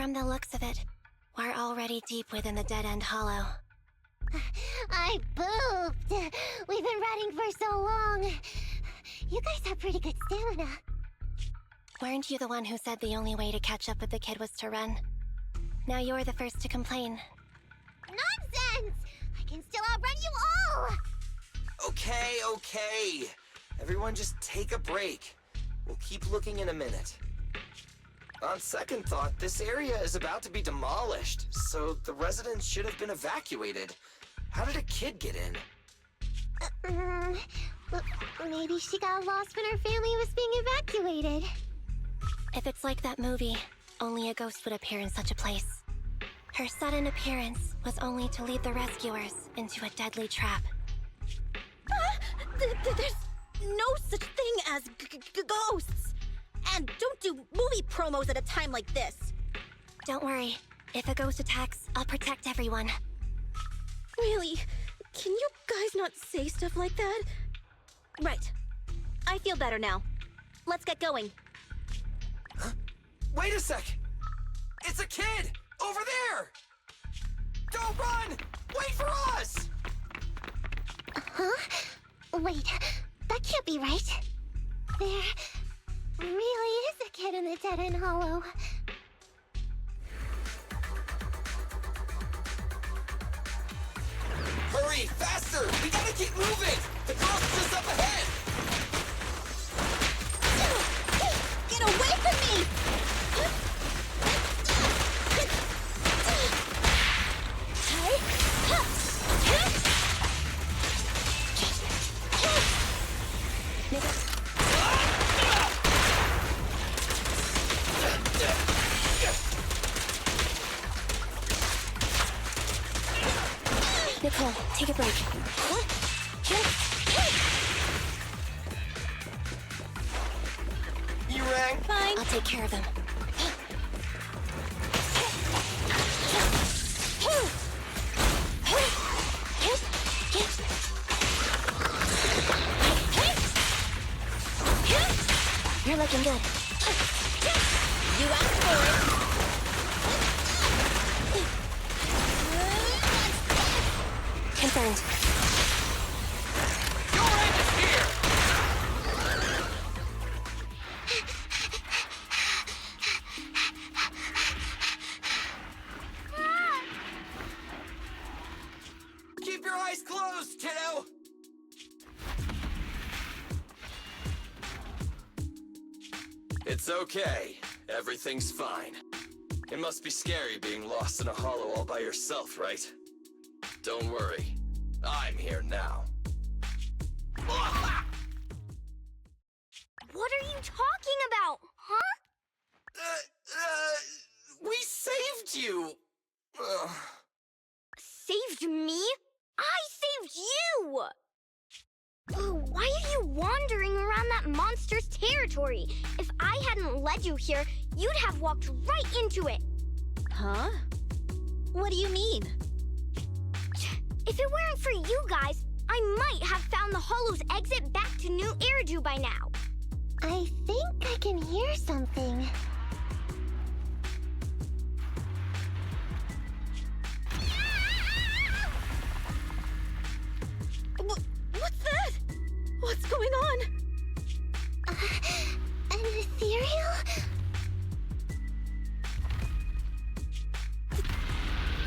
From the looks of it, we're already deep within the dead-end hollow. I pooped. We've been running for so long. You guys have pretty good stamina. Weren't you the one who said the only way to catch up with the kid was to run? Now you're the first to complain. Nonsense! I can still outrun you all! Okay. Everyone just take a break. We'll keep looking in a minute. On second thought, this area is about to be demolished, so the residents should have been evacuated. How did a kid get in? Maybe she got lost when her family was being evacuated. If it's like that movie, only a ghost would appear in such a place. Her sudden appearance was only to lead the rescuers into a deadly trap. There's no such thing as ghosts! And don't do movie promos at a time like this! Don't worry. If a ghost attacks, I'll protect everyone. Really? Can you guys not say stuff like that? Right. I feel better now. Let's get going. Huh? Wait a sec! It's a kid! Over there! Don't run! Wait for us! Huh? Wait, that can't be right. There really is a kid in the dead-end hollow. Hurry, faster! We gotta keep moving! The girl's just up ahead! Get away from me! Nicole, take a break. You rang? Fine. I'll take care of them. You're looking good. You asked for it. Confirmed. Your end is here! Keep your eyes closed, kiddo! It's okay. Everything's fine. It must be scary being lost in a hollow all by yourself, right? Don't worry. I'm here now. What are you talking about, huh? We saved you! Saved me? I saved you! Why are you wandering around that monster's territory? If I hadn't led you here, you'd have walked right into it. Huh? What do you mean? If it weren't for you guys, I might have found the hollow's exit back to New Eridu by now. I think I can hear something. What's that? What's going on? An ethereal?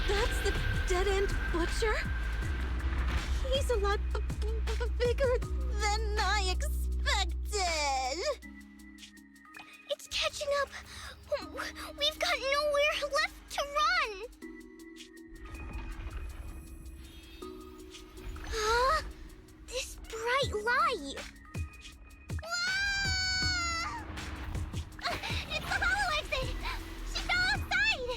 That's the dead-end butcher? He's a lot bigger than I expected. It's catching up. We've got nowhere left to run. Huh? This bright light. Ah! It's the hollow exit. She fell outside.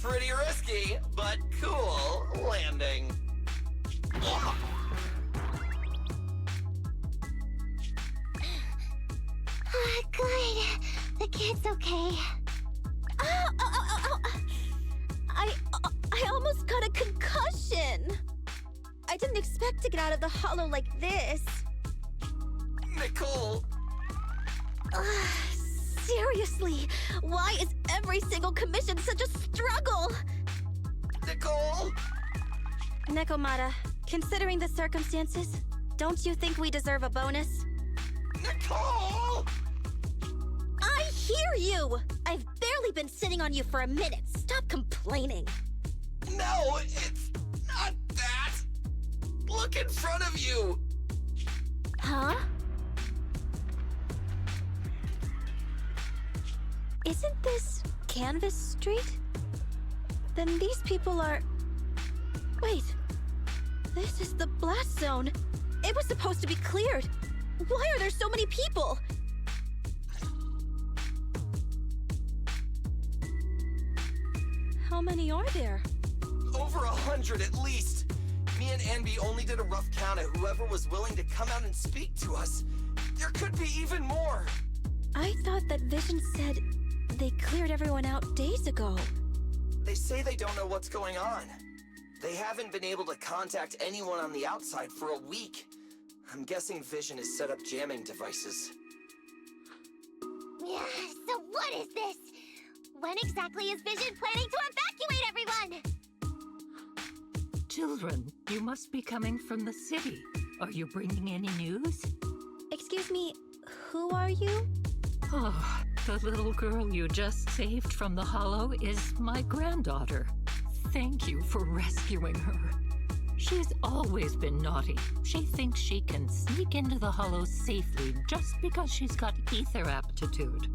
Pretty risky, but cool landing. Good. The kid's okay. I almost got a concussion. I I didn't expect to get out of the hollow like this. Nicole! Seriously, why is every single commission such a struggle? Nicole! Nekomata, considering the circumstances, don't you think we deserve a bonus? Nicole! I hear you! I've barely been sitting on you for a minute. Stop complaining. No, it's not that! Look in front of you! Huh? Isn't this Canvas Street? Then these people are... Wait. This is the blast zone. It was supposed to be cleared. Why are there so many people? How many are there? Over 100 at least. Me and Anby only did a rough count of whoever was willing to come out and speak to us. There could be even more. I thought that Vision said they cleared everyone out days ago. They say they don't know what's going on. They haven't been able to contact anyone on the outside for a week. I'm guessing Vision has set up jamming devices. Yeah, so what is this? When exactly is Vision planning to evacuate everyone? Children, you must be coming from the city. Are you bringing any news? Excuse me, who are you? Oh, the little girl you just saved from the hollow is my granddaughter. Thank you for rescuing her. She's always been naughty. She thinks she can sneak into the hollow safely just because she's got ether aptitude.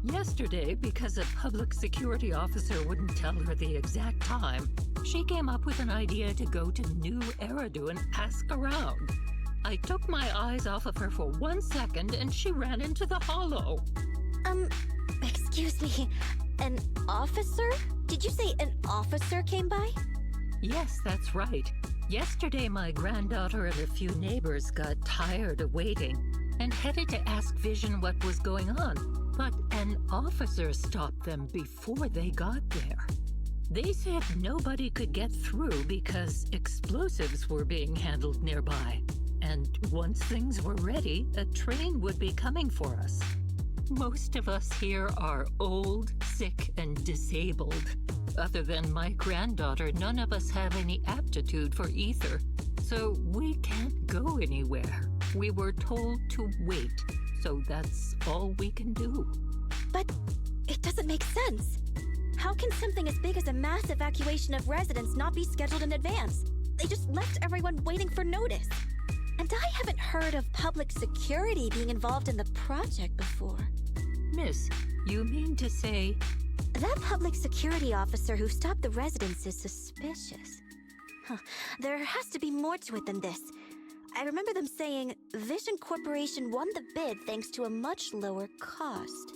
Yesterday, because a public security officer wouldn't tell her the exact time, she came up with an idea to go to New Eridu and ask around. I took my eyes off of her for 1 second and she ran into the hollow. Excuse me, an officer? Did you say an officer came by? Yes, that's right. Yesterday, my granddaughter and a few neighbors got tired of waiting and headed to ask Vision what was going on, but an officer stopped them before they got there. They said nobody could get through because explosives were being handled nearby, and once things were ready, a train would be coming for us. Most of us here are old, sick, and disabled. Other than my granddaughter, none of us have any aptitude for ether, so we can't go anywhere. We were told to wait, so that's all we can do. But it doesn't make sense. How can something as big as a mass evacuation of residents not be scheduled in advance? They just left everyone waiting for notice. And I haven't heard of public security being involved in the project before. Miss, you mean to say... That public security officer who stopped the residents is suspicious. There has to be more to it than this. I remember them saying Vision Corporation won the bid thanks to a much lower cost.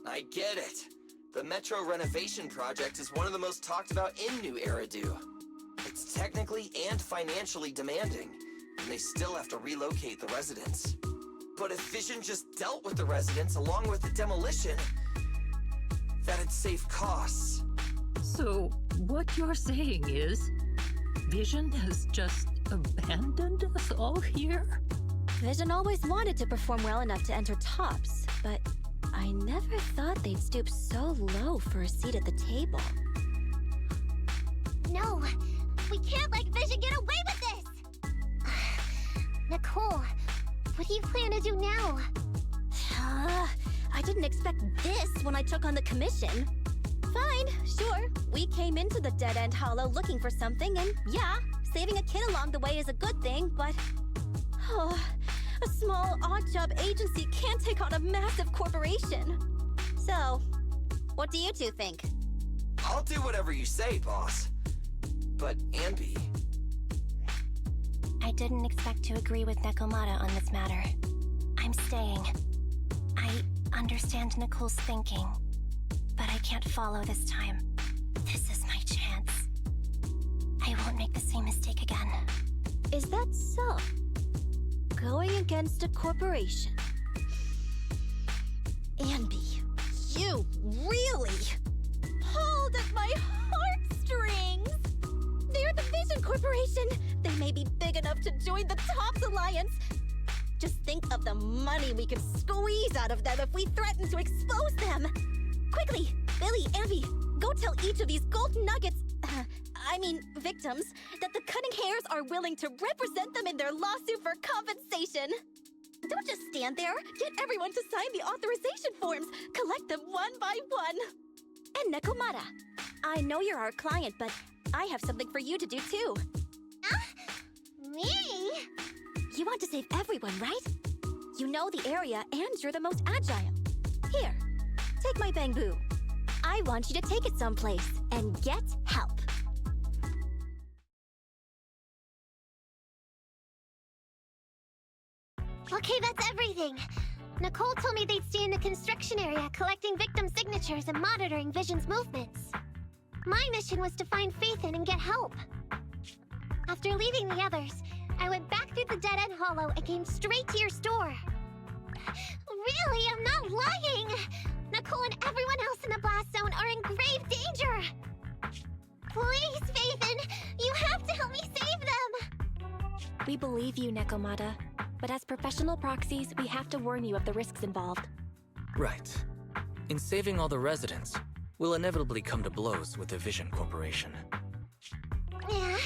I get it. The Metro renovation project is one of the most talked about in New Eridu. It's technically and financially demanding, and they still have to relocate the residents. But if Vision just dealt with the residents along with the demolition, that'd save costs. So, what you're saying is, Vision has just abandoned us all here? Vision always wanted to perform well enough to enter tops, but I never thought they'd stoop so low for a seat at the table. No, we can't let Vision get away with this! Nicole, what do you plan to do now? I didn't expect this when I took on the commission. Fine, sure. We came into the dead-end hollow looking for something, and yeah, saving a kid along the way is a good thing, but... a small, odd-job agency can't take on a massive corporation. So, what do you two think? I'll do whatever you say, boss. But, Anby... I didn't expect to agree with Nekomata on this matter. I'm staying. I understand Nicole's thinking, but I can't follow this time. This is my chance. I won't make the same mistake again. Is that so? Going against a corporation. Anby, you really pulled at my heartstrings! They're the Vision Corporation! They make may be big enough to join the Tops Alliance. Just think of the money we could squeeze out of them if we threaten to expose them. Quickly, Billy, Ambi, go tell each of these gold nuggets, victims, that the Cunning Hares are willing to represent them in their lawsuit for compensation. Don't just stand there. Get everyone to sign the authorization forms. Collect them one by one. And Nekomata, I know you're our client, but I have something for you to do too. Me? You want to save everyone, right? You know the area and you're the most agile. Here, take my bamboo. I want you to take it someplace and get help. Okay, that's everything. Nicole told me they'd stay in the construction area, collecting victim signatures and monitoring Vision's movements. My mission was to find Faithin and get help. After leaving the others, I went back through the dead-end hollow and came straight to your store. Really, I'm not lying! Nicole and everyone else in the blast zone are in grave danger! Please, Faithin, you have to help me save them! We believe you, Nekomata. But as professional proxies, we have to warn you of the risks involved. Right. In saving all the residents, we'll inevitably come to blows with the Vision Corporation. Yeah,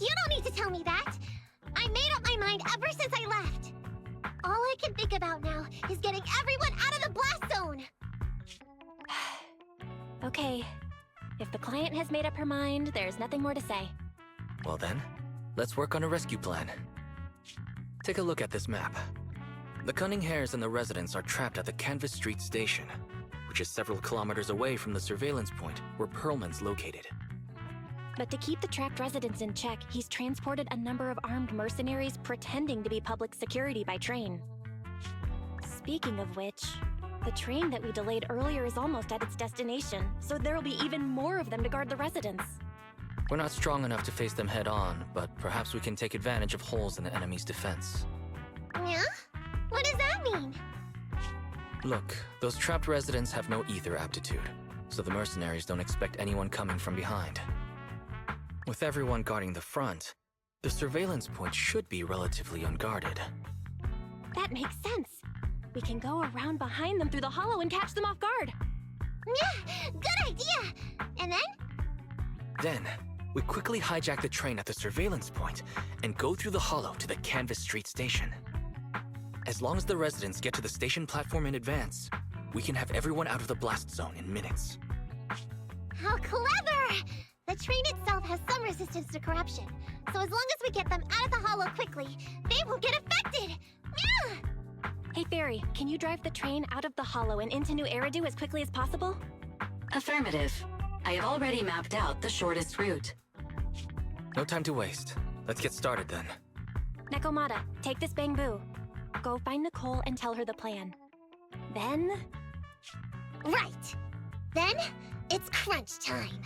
you don't need to tell me that. I made up my mind ever since I left. All I can think about now is getting everyone out of the blast zone. Okay. If the client has made up her mind, there's nothing more to say. Well then, let's work on a rescue plan. Take a look at this map. The Cunning Hares and the residents are trapped at the Canvas Street station, which is several kilometers away from the surveillance point where Perlman's located. But to keep the trapped residents in check, he's transported a number of armed mercenaries pretending to be public security by train. Speaking of which, the train that we delayed earlier is almost at its destination, so there'll be even more of them to guard the residents. We're not strong enough to face them head-on, but perhaps we can take advantage of holes in the enemy's defense. Yeah? What does that mean? Look, those trapped residents have no ether aptitude, so the mercenaries don't expect anyone coming from behind. With everyone guarding the front, the surveillance point should be relatively unguarded. That makes sense. We can go around behind them through the hollow and catch them off guard. Yeah, good idea! And then? Then, we quickly hijack the train at the surveillance point and go through the hollow to the Canvas Street station. As long as the residents get to the station platform in advance, we can have everyone out of the blast zone in minutes. How clever! The train itself has some resistance to corruption, so as long as we get them out of the hollow quickly, they won't get affected! Yeah! Hey Fairy, can you drive the train out of the hollow and into New Eridu as quickly as possible? Affirmative. I have already mapped out the shortest route. No time to waste. Let's get started then. Nekomata, take this bamboo. Go find Nicole and tell her the plan. Then... Right! Then, it's crunch time.